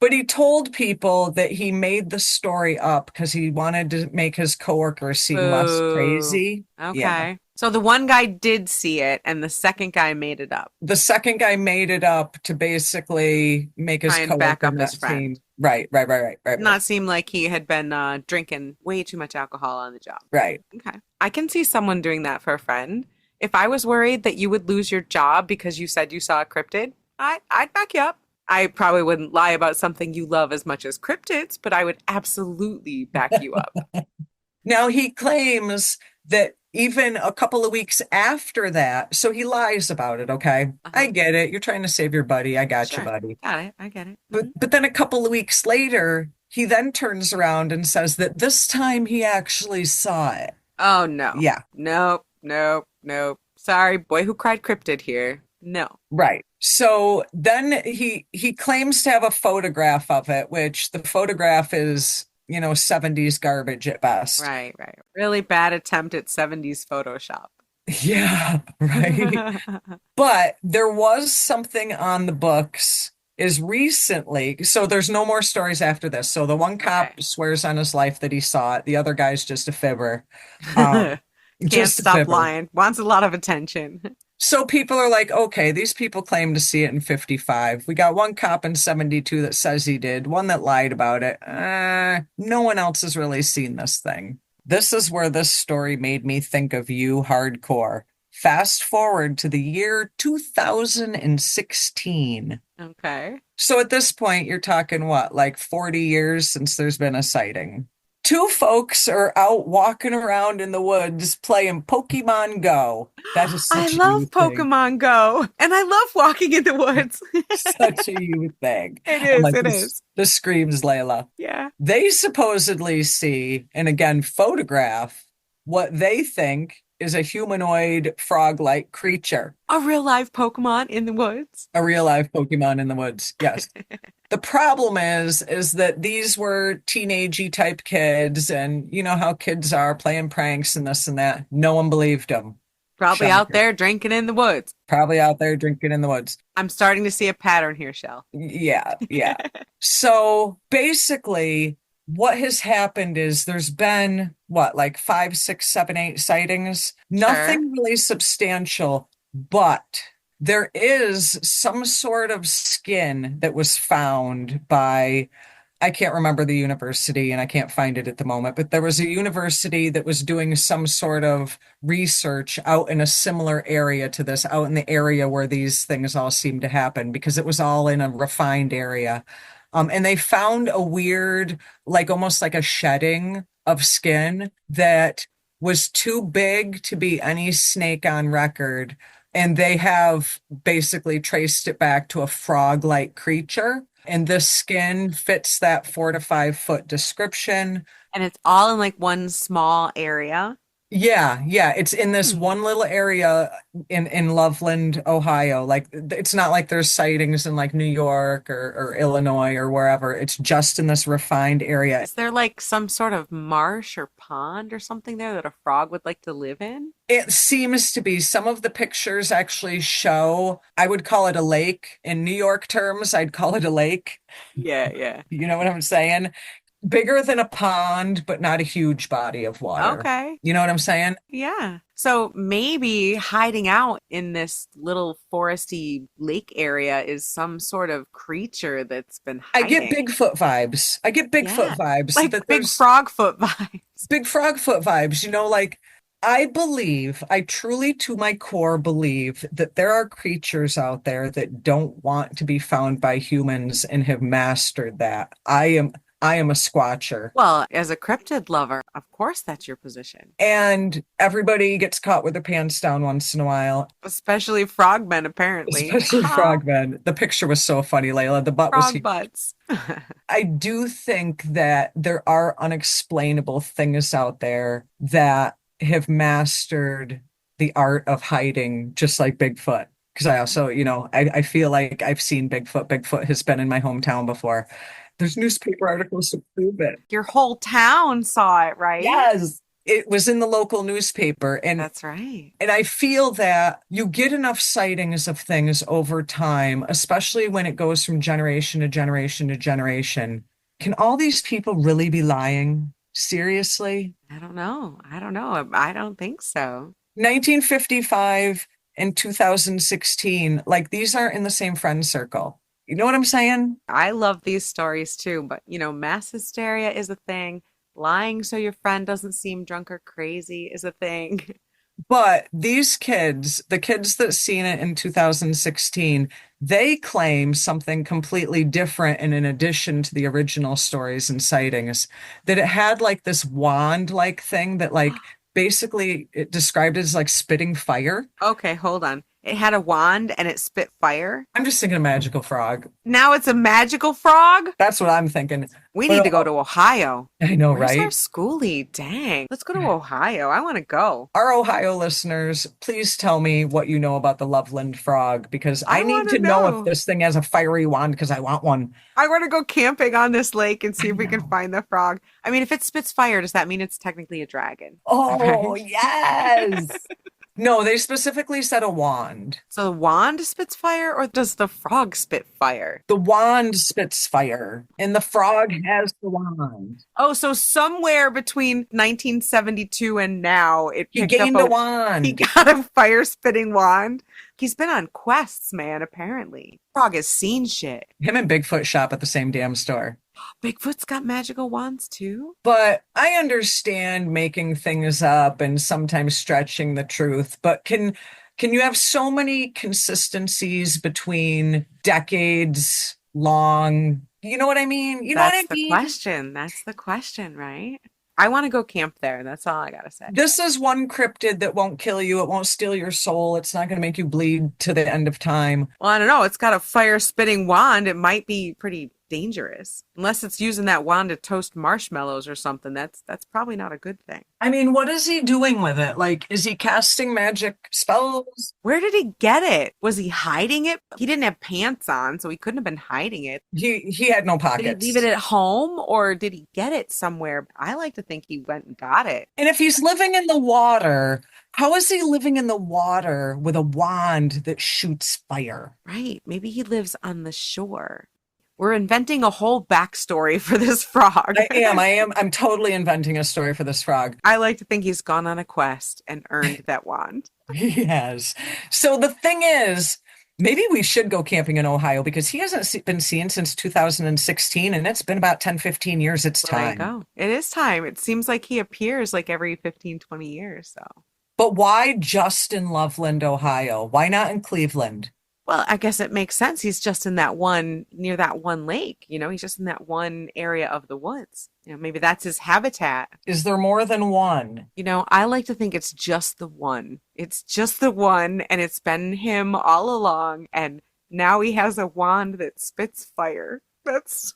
But he told people that he made the story up because he wanted to make his coworkers seem less Boo. crazy. Yeah. Okay. So the one guy did see it, and the second guy made it up. The second guy made it up to basically make his Try and back coworker up his not friend. seem right. Not seem like he had been drinking way too much alcohol on the job. Right. Okay. I can see someone doing that for a friend. If I was worried that you would lose your job because you said you saw a cryptid, I'd back you up. I probably wouldn't lie about something you love as much as cryptids, but I would absolutely back you up. Now he claims that even a couple of weeks after that, so he lies about it, okay? I get it. You're trying to save your buddy. I got you, Sure. buddy. Got it. I get it. But then a couple of weeks later, he then turns around and says that this time he actually saw it. Oh, no. Yeah. Nope. Sorry, boy who cried cryptid here. No. Right. So then he claims to have a photograph of it, which the photograph is, 70s garbage at best. Right. Really bad attempt at 70s Photoshop. Yeah, right. But there was something on the books is recently, so there's no more stories after this. So the one cop Okay. swears on his life that he saw it. The other guy's just a fibber. Can't Just a stop fibber. lying. Wants a lot of attention. So people are like, okay, these people claim to see it in 55. We got one cop in 72 that says he did, one that lied about it. No one else has really seen this thing. This is where this story made me think of you hardcore. Fast forward to the year 2016. Okay. So at this point, you're talking what, like 40 years since there's been a sighting. Two folks are out walking around in the woods playing Pokemon Go. That is I such a love you thing. Pokemon Go, and I love walking in the woods. Such a you thing. It I'm is. like, It this, is. this screams Layla. Yeah. They supposedly see, and again, photograph what they think is a humanoid frog-like creature. A real live Pokemon in the woods. A real live Pokemon in the woods. Yes. The problem is that these were teenagey type kids, and you know how kids are playing pranks and this and that. No one believed them. Probably out Shocker. there drinking in the woods. Probably out there drinking in the woods. I'm starting to see a pattern here, Chelle. Yeah. So basically, what has happened is there's been like 5, 6, 7, 8 sightings. Nothing really substantial, but there is some sort of skin that was found by, I can't remember the university and I can't find it at the moment, but there was a university that was doing some sort of research out in a similar area to this, out in the area where these things all seem to happen, because it was all in a refined area. And they found a weird, like almost like a shedding of skin that was too big to be any snake on record. And they have basically traced it back to a frog-like creature. And this skin fits that 4 to 5 foot description. And it's all in like one small area. Yeah, yeah. It's in this Hmm. one little area in Loveland, Ohio. Like it's not like there's sightings in like New York or Illinois or wherever. It's just in this refined area. Is there like some sort of marsh or pond or something there that a frog would like to live in? It seems to be some of the pictures actually show, I would call it a lake. In New York terms, I'd call it a lake. Yeah, yeah. You know what I'm saying? Bigger than a pond, but not a huge body of water. Okay. You know what I'm saying? Yeah. So maybe hiding out in this little foresty lake area is some sort of creature that's been I get hiding. Bigfoot vibes. I get Bigfoot Yeah. vibes Like that big there's frog foot vibes. big frogfoot vibes, like I believe, I truly to my core believe that there are creatures out there that don't want to be found by humans and have mastered that. I am a squatcher. Well, as a cryptid lover, of course that's your position. And everybody gets caught with their pants down once in a while, Especially frogmen, apparently. especially frogmen. The picture was so funny, Layla. The butt was Frog huge. butts. I do think that there are unexplainable things out there that have mastered the art of hiding, just like Bigfoot. Because I also, I feel like I've seen Bigfoot. Bigfoot has been in my hometown before. There's newspaper articles to prove it. Your whole town saw it, right? Yes, it was in the local newspaper. And That's right. and I feel that you get enough sightings of things over time, especially when it goes from generation to generation to generation. Can all these people really be lying? Seriously? I don't know. I don't know. I don't think so. 1955 and 2016, like these aren't in the same friend circle. You know what I'm saying? I love these stories too, but mass hysteria is a thing. Lying so your friend doesn't seem drunk or crazy is a thing. But these kids, the kids that seen it in 2016, they claim something completely different and in addition to the original stories and sightings, that it had like this wand-like thing that like basically it described it as like spitting fire. Okay, hold on. It had a wand and it spit fire. I'm just thinking a magical frog. Now it's a magical frog? That's what I'm thinking. We need But to go to Ohio. I know, Where's our right? schoolie? Dang. Let's go to Ohio. I want to go. Our Ohio listeners, please tell me what you know about the Loveland Frog because I I need want to to know if know. this thing has a fiery wand because I want one. I want to go camping on this lake and see I if we can know. find the frog. I mean, if it spits fire, does that mean it's technically a dragon? Oh, Right? yes. No, they specifically said a wand. So the wand spits fire, or does the frog spit fire? The wand spits fire, and the frog has the wand. Oh, so somewhere between 1972 and now, it He picked up gained a he wand. got a fire spitting wand. He's been on quests, man, apparently. Frog has seen shit. Him and Bigfoot shop at the same damn store. Bigfoot's got magical wands too? But I understand making things up and sometimes stretching the truth, but can you have so many consistencies between decades long? You know what I mean? You know what I That's the mean? question. That's the question, right? I want to go camp there. That's all I gotta say. This is one cryptid that won't kill you. It won't steal your soul. It's not going to make you bleed to the end of time. Well, I don't know. It's got a fire spitting wand. It might be pretty dangerous. Unless it's using that wand to toast marshmallows or something. That's probably not a good thing. I mean, what is he doing with it? Like, is he casting magic spells? Where did he get it? Was he hiding it? He didn't have pants on, so he couldn't have been hiding it. He had no Did he pockets. leave it at home or did he get it somewhere? I like to think he went and got it. And if he's living in the water, how is he living in the water with a wand that shoots fire? Right. Maybe he lives on the shore. We're inventing a whole backstory for this frog. I'm totally inventing a story for this frog. I like to think he's gone on a quest and earned that wand. He has. So the thing is, maybe we should go camping in Ohio because he hasn't been seen since 2016 and it's been about 10, 15 years. It's Well, there you time. go. It is time. It seems like he appears like every 15, 20 years. So But why just in Loveland, Ohio? Why not in Cleveland? Well, I guess it makes sense. He's just in that one, near that one lake. He's just in that one area of the woods. Maybe that's his habitat. Is there more than one? I like to think it's just the one. It's just the one, and it's been him all along. And now he has a wand that spits fire. That's,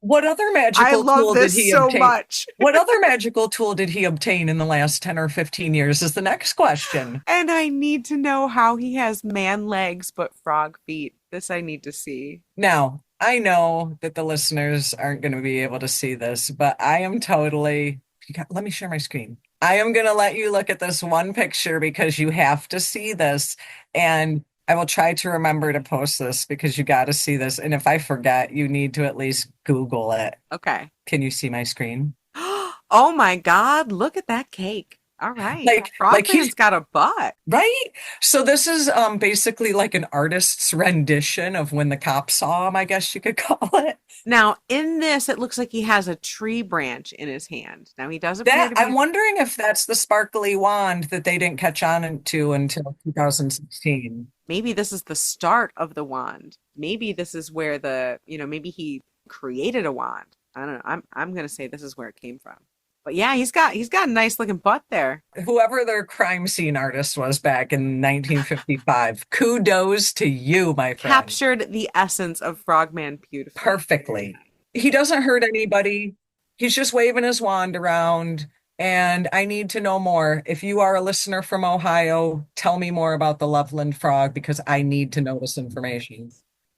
What other I magical love tool did this he so obtain? much. What other magical tool did he obtain in the last 10 or 15 years is the next question. And I need to know how he has man legs but frog feet. This I need to see. Now, I know that the listeners aren't going to be able to see this, but I am totally, let me share my screen. I am going to let you look at this one picture because you have to see this. And I will try to remember to post this because you got to see this. And if I forget, you need to at least Google it. Okay. Can you see my screen? Oh my God, look at that cake. All right. Like Frogman's he's got a butt. right. So this is basically like an artist's rendition of when the cops saw him, I guess you could call it. Now, in this, it looks like he has a tree branch in his hand. Now, he does appear That to be. I'm wondering if that's the sparkly wand that they didn't catch on to until 2016. Maybe this is the start of the wand. Maybe this is where maybe he created a wand. I don't know. I'm gonna say this is where it came from. But yeah, he's got a nice looking butt there. Whoever their crime scene artist was back in 1955, kudos to you, my friend. Captured the essence of Frogman beautifully. Perfectly. He doesn't hurt anybody. He's just waving his wand around. And I need to know more. If you are a listener from Ohio, tell me more about the Loveland Frog because I need to know this information.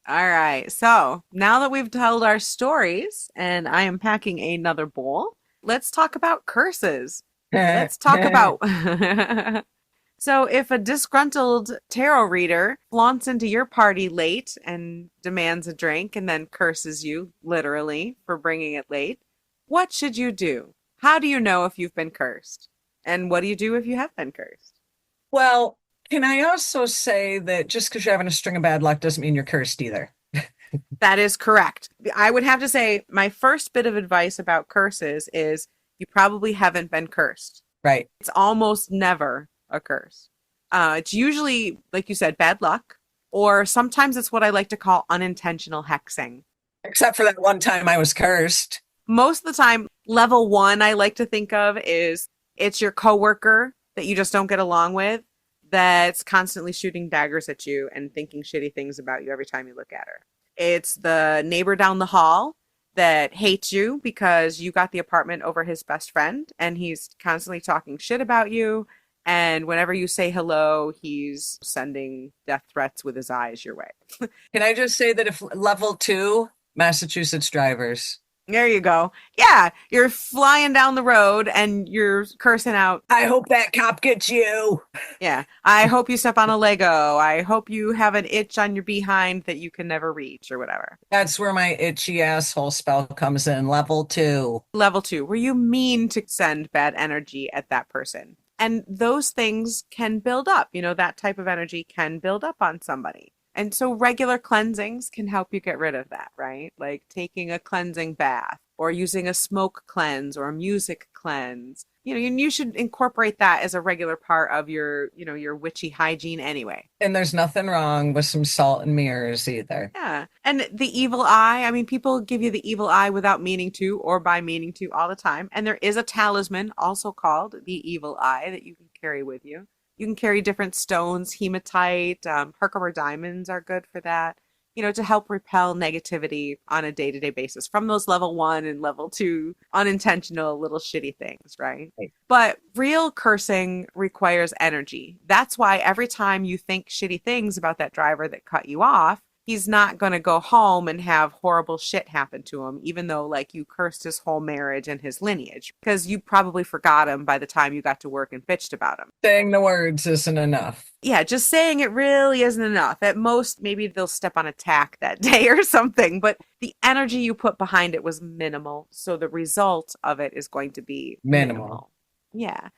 All right. So now that we've told our stories and I am packing another bowl, let's talk about curses. Let's talk about. So if a disgruntled tarot reader flaunts into your party late and demands a drink and then curses you, literally, for bringing it late, what should you do? How do you know if you've been cursed? And what do you do if you have been cursed? Well, can I also say that just because you're having a string of bad luck doesn't mean you're cursed either? That is correct. I would have to say my first bit of advice about curses is you probably haven't been cursed. Right. It's almost never a curse. It's usually, like you said, bad luck, or sometimes it's what I like to call unintentional hexing. Except for that one time I was cursed. Most of the time, level one I like to think of is it's your coworker that you just don't get along with that's constantly shooting daggers at you and thinking shitty things about you every time you look at her. It's the neighbor down the hall that hates you because you got the apartment over his best friend and he's constantly talking shit about you. And whenever you say hello, he's sending death threats with his eyes your way. Can I just say that if level 2, Massachusetts drivers. There you go. Yeah, you're flying down the road and you're cursing out. I hope that cop gets you. Yeah, I hope you step on a Lego. I hope you have an itch on your behind that you can never reach or whatever. That's where my itchy asshole spell comes in. Level 2. Level 2, where you mean to send bad energy at that person. And those things can build up. That type of energy can build up on somebody. And so regular cleansings can help you get rid of that, right? Like taking a cleansing bath or using a smoke cleanse or a music cleanse. You should incorporate that as a regular part of your witchy hygiene anyway. And there's nothing wrong with some salt and mirrors either. Yeah. And the evil eye, people give you the evil eye without meaning to or by meaning to all the time. And there is a talisman also called the evil eye that you can carry with you. You can carry different stones, hematite, Herkimer diamonds are good for that, to help repel negativity on a day-to-day basis from those level 1 and level 2 unintentional little shitty things, right? But real cursing requires energy. That's why every time you think shitty things about that driver that cut you off, he's not going to go home and have horrible shit happen to him, even though you cursed his whole marriage and his lineage, because you probably forgot him by the time you got to work and bitched about him. Saying the words isn't enough. Yeah, just saying it really isn't enough. At most, maybe they'll step on a tack that day or something, but the energy you put behind it was minimal, so the result of it is going to be minimal. Yeah.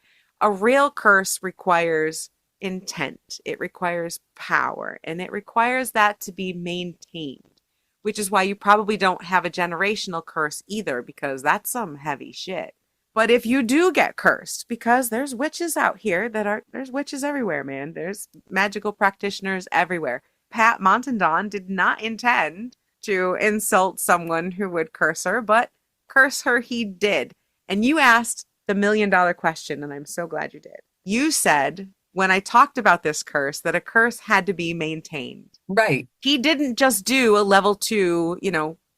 A real curse requires intent, it requires power, and it requires that to be maintained, which is why you probably don't have a generational curse either, because that's some heavy shit. But if you do get cursed, because there's witches out here there's witches everywhere, man. There's magical practitioners everywhere. Pat Montandon did not intend to insult someone who would curse her, but curse her he did. And you asked the $1,000,000 question, and I'm so glad you did. You said, when I talked about this curse, that a curse had to be maintained. Right. He didn't just do a level 2,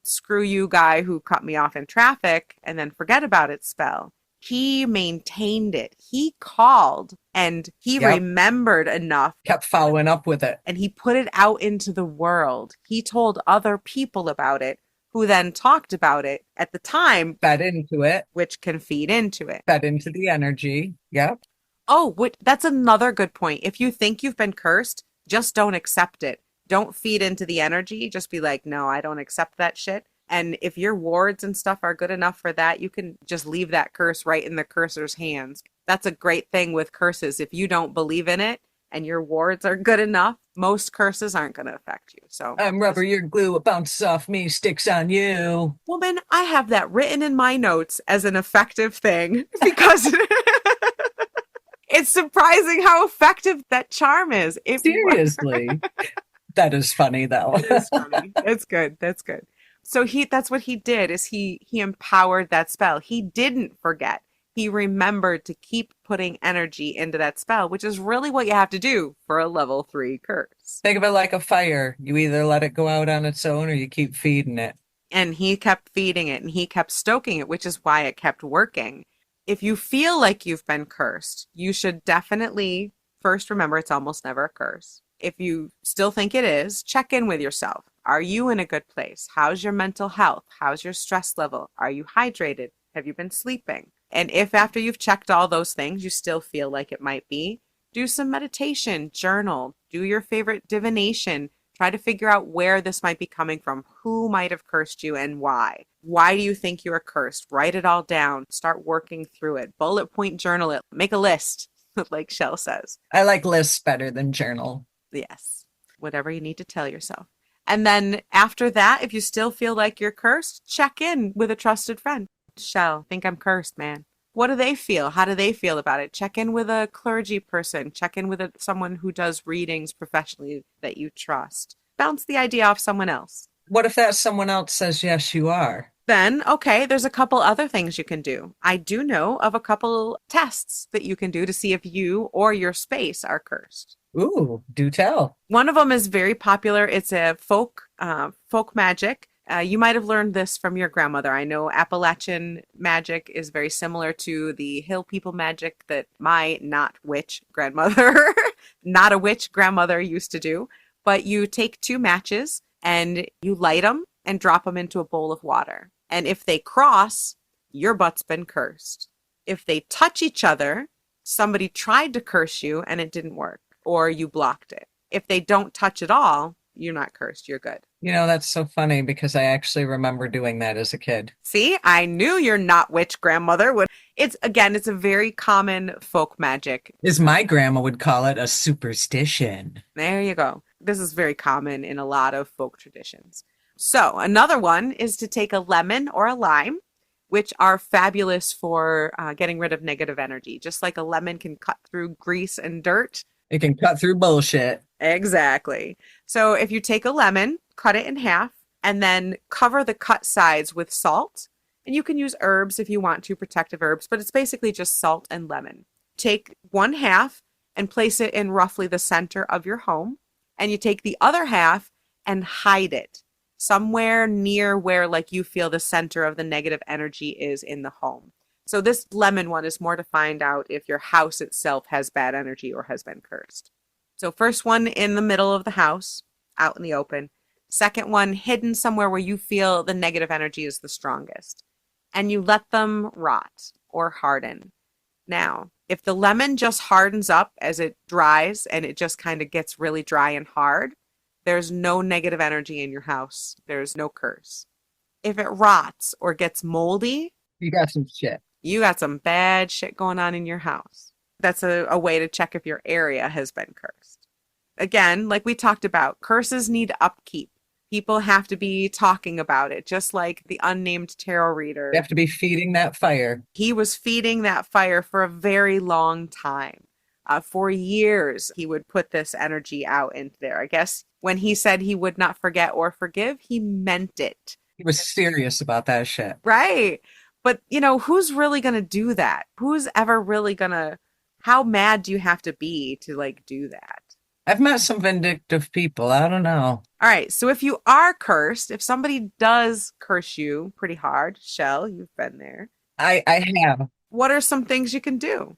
screw you guy who cut me off in traffic and then forget about it spell. He maintained it. He called and he Yep. remembered enough. Kept following up with it. And he put it out into the world. He told other people about it, who then talked about it at the time. Fed into it. Which can feed into it. Fed into the energy. Yep. Oh, that's another good point. If you think you've been cursed, just don't accept it. Don't feed into the energy. Just be like, no, I don't accept that shit. And if your wards and stuff are good enough for that, you can just leave that curse right in the cursor's hands. That's a great thing with curses. If you don't believe in it and your wards are good enough, most curses aren't going to affect you. So I'm rubber, you're glue. It bounces off me, sticks on you. Woman, I have that written in my notes as an effective thing because it's surprising how effective that charm is. Seriously. That is funny, though. It is funny. It's good. That's good. So that's what he did, is he empowered that spell. He didn't forget. He remembered to keep putting energy into that spell, which is really what you have to do for a level 3 curse. Think of it like a fire. You either let it go out on its own or you keep feeding it. And he kept feeding it and he kept stoking it, which is why it kept working. If you feel like you've been cursed, you should definitely first remember it's almost never a curse. If you still think it is, check in with yourself. Are you in a good place? How's your mental health? How's your stress level? Are you hydrated? Have you been sleeping? And if after you've checked all those things, you still feel like it might be, do some meditation, journal, do your favorite divination. Try to figure out where this might be coming from, who might have cursed you and why. Why do you think you are cursed? Write it all down. Start working through it. Bullet point journal it. Make a list, like Chelle says. I like lists better than journal. Yes. Whatever you need to tell yourself. And then after that, if you still feel like you're cursed, check in with a trusted friend. Chelle, think I'm cursed, man. What do they feel? How do they feel about it? Check in with a clergy person. Check in with someone who does readings professionally that you trust. Bounce the idea off someone else. What if that someone else says, yes, you are? Then, okay, there's a couple other things you can do. I do know of a couple tests that you can do to see if you or your space are cursed. Ooh, do tell. One of them is very popular. It's a folk magic. You might have learned this from your grandmother. I know Appalachian magic is very similar to the hill people magic that my not a witch grandmother used to do. But you take 2 matches and you light them and drop them into a bowl of water. And if they cross, your butt's been cursed. If they touch each other, somebody tried to curse you and it didn't work, or you blocked it. If they don't touch at all, you're not cursed. You're good. You know, that's so funny because I actually remember doing that as a kid. See, I knew your not witch grandmother would. It's a very common folk magic. As my grandma would call it, a superstition. There you go. This is very common in a lot of folk traditions. So another one is to take a lemon or a lime, which are fabulous for getting rid of negative energy. Just like a lemon can cut through grease and dirt. It can cut through bullshit. Exactly. So if you take a lemon, cut it in half, and then cover the cut sides with salt. And you can use herbs if you want to, protective herbs, but it's basically just salt and lemon. Take 1/2 and place it in roughly the center of your home. And you take the other half and hide it somewhere near where like you feel the center of the negative energy is in the home. So this lemon one is more to find out if your house itself has bad energy or has been cursed. So first one in the middle of the house, out in the open. Second one hidden somewhere where you feel the negative energy is the strongest. And you let them rot or harden. Now, if the lemon just hardens up as it dries and it just kind of gets really dry and hard, there's no negative energy in your house. There's no curse. If it rots or gets moldy, You got some shit. you got some bad shit going on in your house. That's a way to check if your area has been cursed. Again, like we talked about, curses need upkeep. People have to be talking about it, just like the unnamed tarot reader. You have to be feeding that fire. He was feeding that fire for a very long time. For years, he would put this energy out into there. I guess when he said he would not forget or forgive, he meant it. He was serious about that shit. Right. But, who's really going to do that? Who's ever really going to, how mad do you have to be to like do that? I've met some vindictive people. I don't know. All right. So if you are cursed, if somebody does curse you pretty hard, Chelle, you've been there. I have. What are some things you can do?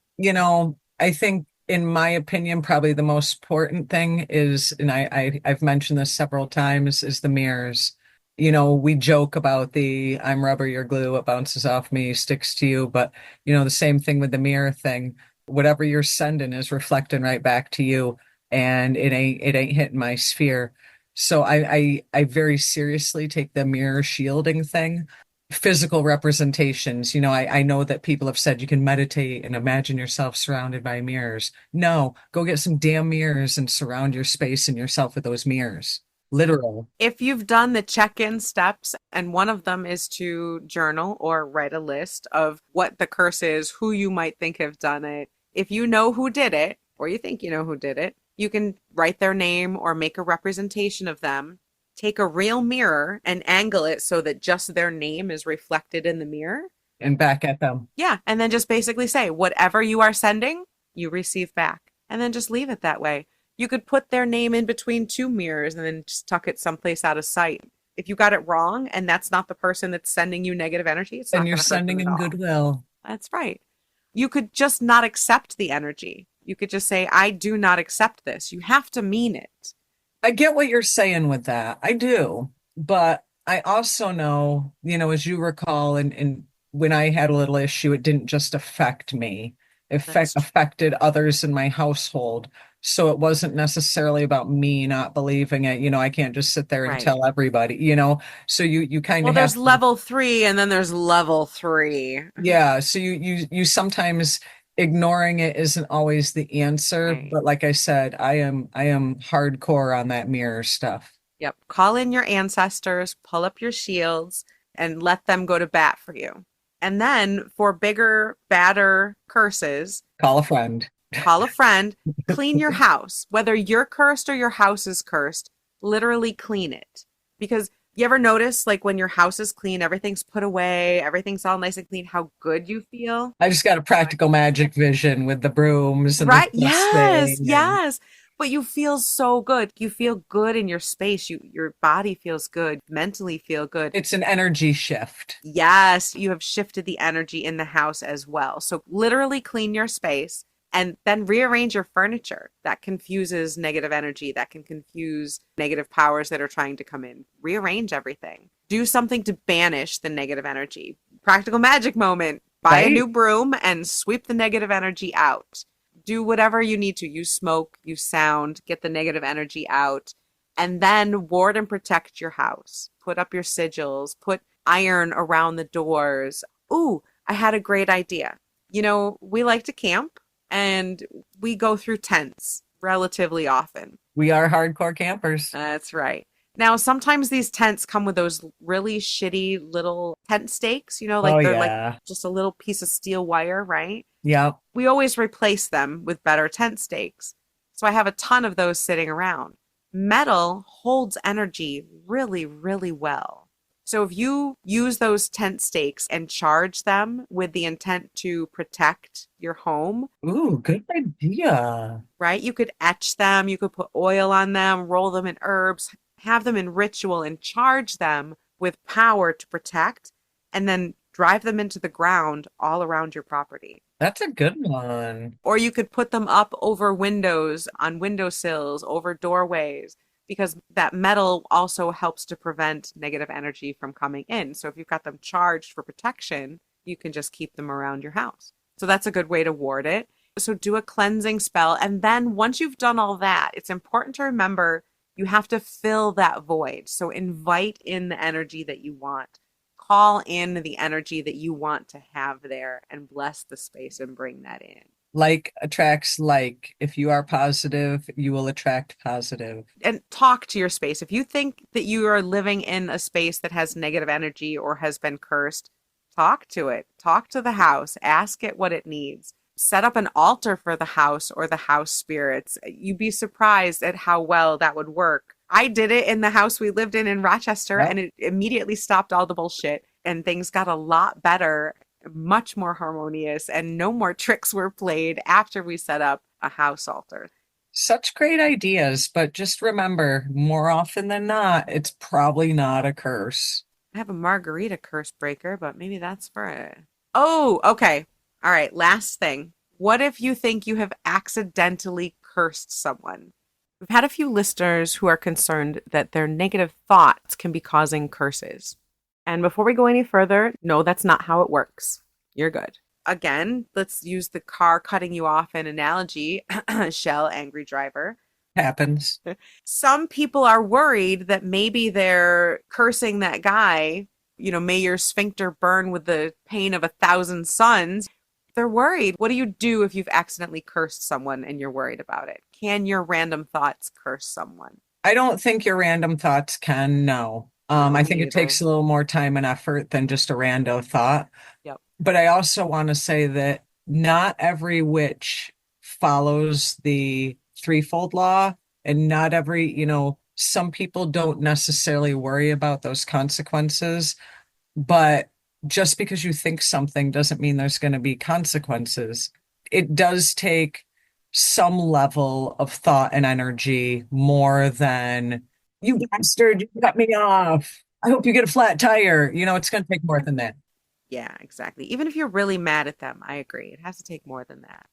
I think in my opinion, probably the most important thing is, and I've mentioned this several times, is the mirrors. We joke about the I'm rubber, you're glue, it bounces off me, sticks to you, but the same thing with the mirror thing. Whatever you're sending is reflecting right back to you, and it ain't hitting my sphere. So I very seriously take the mirror shielding thing. Physical representations. I know that people have said you can meditate and imagine yourself surrounded by mirrors. No, go get some damn mirrors and surround your space and yourself with those mirrors. Literal. If you've done the check-in steps, and one of them is to journal or write a list of what the curse is, who you might think have done it. If you know who did it, or you think you know who did it, you can write their name or make a representation of them. Take a real mirror and angle it so that just their name is reflected in the mirror. And back at them. Yeah. And then just basically say, whatever you are sending, you receive back. And then just leave it that way. You could put their name in between two mirrors and then just tuck it someplace out of sight. If you got it wrong and that's not the person that's sending you negative energy, it's not And you're gonna hurt them sending at them all. goodwill. That's right. You could just not accept the energy. You could just say, I do not accept this. You have to mean it. I get what you're saying with that. I do. But I also know, as you recall, and when I had a little issue, it didn't just affect me. It That's affected others in my household. So it wasn't necessarily about me not believing it. I can't just sit there and right. tell everybody, So you kind Well, of have there's to, level 3 and then there's level 3. yeah. So you sometimes ignoring it isn't always the answer. Right. But like I said, I am hardcore on that mirror stuff. Yep. Call in your ancestors, pull up your shields, and let them go to bat for you. And then for bigger, badder curses, Call a friend. call a friend, clean your house. Whether you're cursed or your house is cursed, literally clean it. Because you ever notice, like when your house is clean, everything's put away, everything's all nice and clean, how good you feel? I just got a practical magic vision with the brooms and the Right? Yes, dusting and yes. But you feel so good. You feel good in your space. Your body feels good, mentally feel good. it's an energy shift. Yes, you have shifted the energy in the house as well. So literally clean your space and then rearrange your furniture. That confuses negative energy, that can confuse negative powers that are trying to come in. Rearrange everything. Do something to banish the negative energy. Practical magic moment. Buy a Right? new broom and sweep the negative energy out. Do whatever you need to. Use smoke, use sound, get the negative energy out, and then ward and protect your house. Put up your sigils, put iron around the doors. Ooh, I had a great idea. We like to camp and we go through tents relatively often. We are hardcore campers. That's right. Now, sometimes these tents come with those really shitty little tent stakes, like Oh they're like yeah. just a little piece of steel wire, right? Yep. We always replace them with better tent stakes. So I have a ton of those sitting around. Metal holds energy really, really well. So if you use those tent stakes and charge them with the intent to protect your home, Ooh, good idea. right? You could etch them, you could put oil on them, roll them in herbs, have them in ritual and charge them with power to protect, and then drive them into the ground all around your property. That's a good one. Or you could put them up over windows, on windowsills, over doorways, because that metal also helps to prevent negative energy from coming in. So if you've got them charged for protection, you can just keep them around your house. So that's a good way to ward it. So do a cleansing spell. And then once you've done all that, it's important to remember you have to fill that void. So invite in the energy that you want. Call in the energy that you want to have there and bless the space and bring that in. Like attracts like. If you are positive, you will attract positive. And talk to your space. If you think that you are living in a space that has negative energy or has been cursed, talk to it. Talk to the house. Ask it what it needs. set up an altar for the house or the house spirits. You'd be surprised at how well that would work. I did it in the house we lived in Rochester, Yep. and it immediately stopped all the bullshit, and things got a lot better, much more harmonious, and no more tricks were played after we set up a house altar. Such great ideas, but just remember, more often than not, it's probably not a curse. I have a margarita curse breaker, but maybe that's for it. Oh, okay. All right, last thing. What if you think you have accidentally cursed someone? We've had a few listeners who are concerned that their negative thoughts can be causing curses. And before we go any further, no, that's not how it works. You're good. Again, let's use the car cutting you off an analogy. Chelle, angry driver. Happens. Some people are worried that maybe they're cursing that guy, may your sphincter burn with the pain of 1,000 suns. They're worried. What do you do if you've accidentally cursed someone and you're worried about it? Can your random thoughts curse someone? I don't think your random thoughts can, no. No, I think me it takes a little more time and effort than just a rando thought. Yep. But I also want to say that not every witch follows the threefold law, and not every, some people don't necessarily worry about those consequences, but just because you think something doesn't mean there's going to be consequences. It does take some level of thought and energy more than, you bastard, you cut me off. I hope you get a flat tire. It's going to take more than that. Yeah, exactly. Even if you're really mad at them, I agree. It has to take more than that.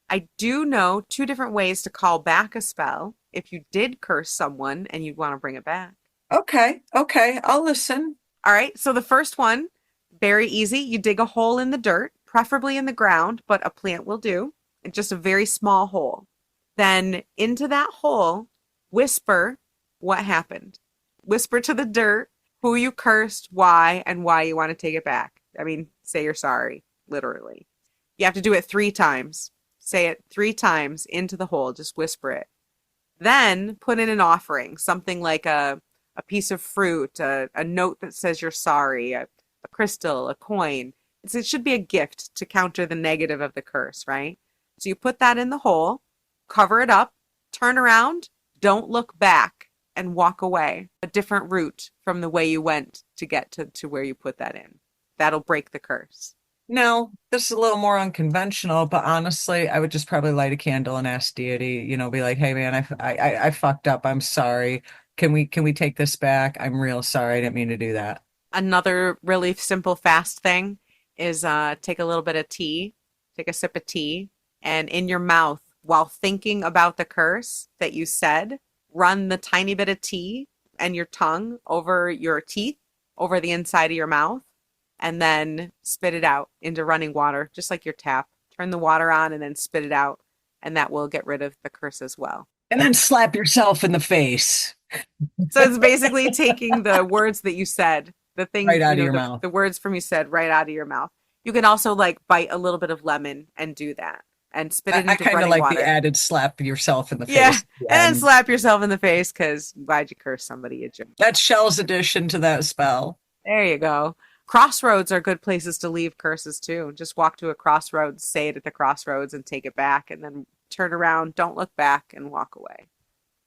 I do know 2 different ways to call back a spell if you did curse someone and you'd want to bring it back. Okay, I'll listen. All right, so the first one, very easy. You dig a hole in the dirt, preferably in the ground, but a plant will do. Just a very small hole. Then into that hole, whisper what happened. Whisper to the dirt who you cursed, why, and why you want to take it back. I mean, say you're sorry, literally. You have to do it 3 times. Say it 3 times into the hole. Just whisper it. Then put in an offering, something like a piece of fruit, a note that says you're sorry, a crystal, a coin. It should be a gift to counter the negative of the curse, right? So you put that in the hole, cover it up, turn around, don't look back, and walk away a different route from the way you went to get to where you put that in. That'll break the curse. No, this is a little more unconventional, but honestly, I would just probably light a candle and ask deity, be like, hey man, I fucked up. I'm sorry. Can we take this back? I'm real sorry. I didn't mean to do that. Another really simple, fast thing is take a little bit of tea, take a sip of tea, and in your mouth, while thinking about the curse that you said, run the tiny bit of tea and your tongue over your teeth, over the inside of your mouth, and then spit it out into running water, just like your tap. Turn the water on and then spit it out, and that will get rid of the curse as well. And then slap yourself in the face. So it's basically taking the words that you said, the thing right out of your mouth. The words from you said right out of your mouth. You can also bite a little bit of lemon and do that and spit it into running water. I kind of like the added slap yourself in the face. Yeah, and then slap yourself in the face because why'd you curse somebody, you jerk? That's Chelle's addition to that spell. There you go. Crossroads are good places to leave curses too. Just walk to a crossroads, say it at the crossroads and take it back, and then turn around, don't look back, and walk away.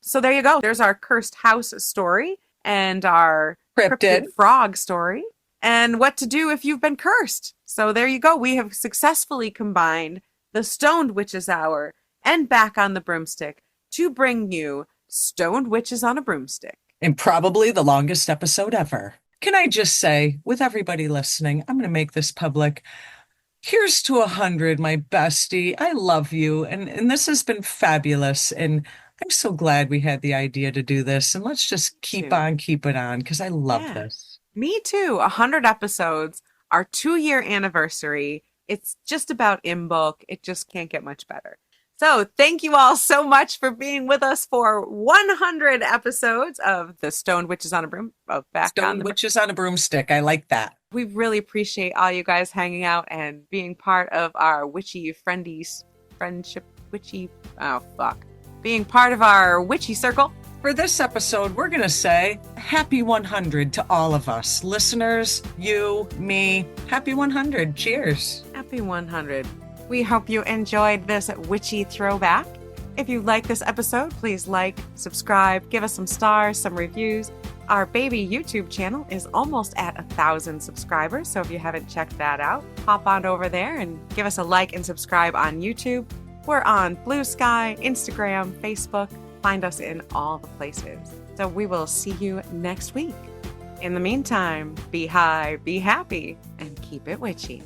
So there you go. There's our cursed house story and our cryptid frog story and what to do if you've been cursed. So there you go. We have successfully combined the Stoned Witches Hour and Back on the Broomstick to bring you Stoned Witches on a Broomstick. And probably the longest episode ever. Can I just say, with everybody listening, I'm going to make this public. Here's to 100, my bestie. I love you. And this has been fabulous. And I'm so glad we had the idea to do this. And let's just keep on keeping on because I love this. Me too. 100 episodes, our 2-year anniversary. It's just about in bulk. It just can't get much better. So thank you all so much for being with us for 100 episodes of the Stoned Witches on a Witches on a Broomstick. I like that. We really appreciate all you guys hanging out and being part of our witchy being part of our witchy circle. For this episode, we're going to say happy 100 to all of us. Listeners, you, me, happy 100. Cheers. Happy 100. We hope you enjoyed this witchy throwback. If you like this episode, please like, subscribe, give us some stars, some reviews. Our baby YouTube channel is almost at 1,000 subscribers, so if you haven't checked that out, hop on over there and give us a like and subscribe on YouTube. We're on Blue Sky, Instagram, Facebook. Find us in all the places. So we will see you next week. In the meantime, be high, be happy, and keep it witchy.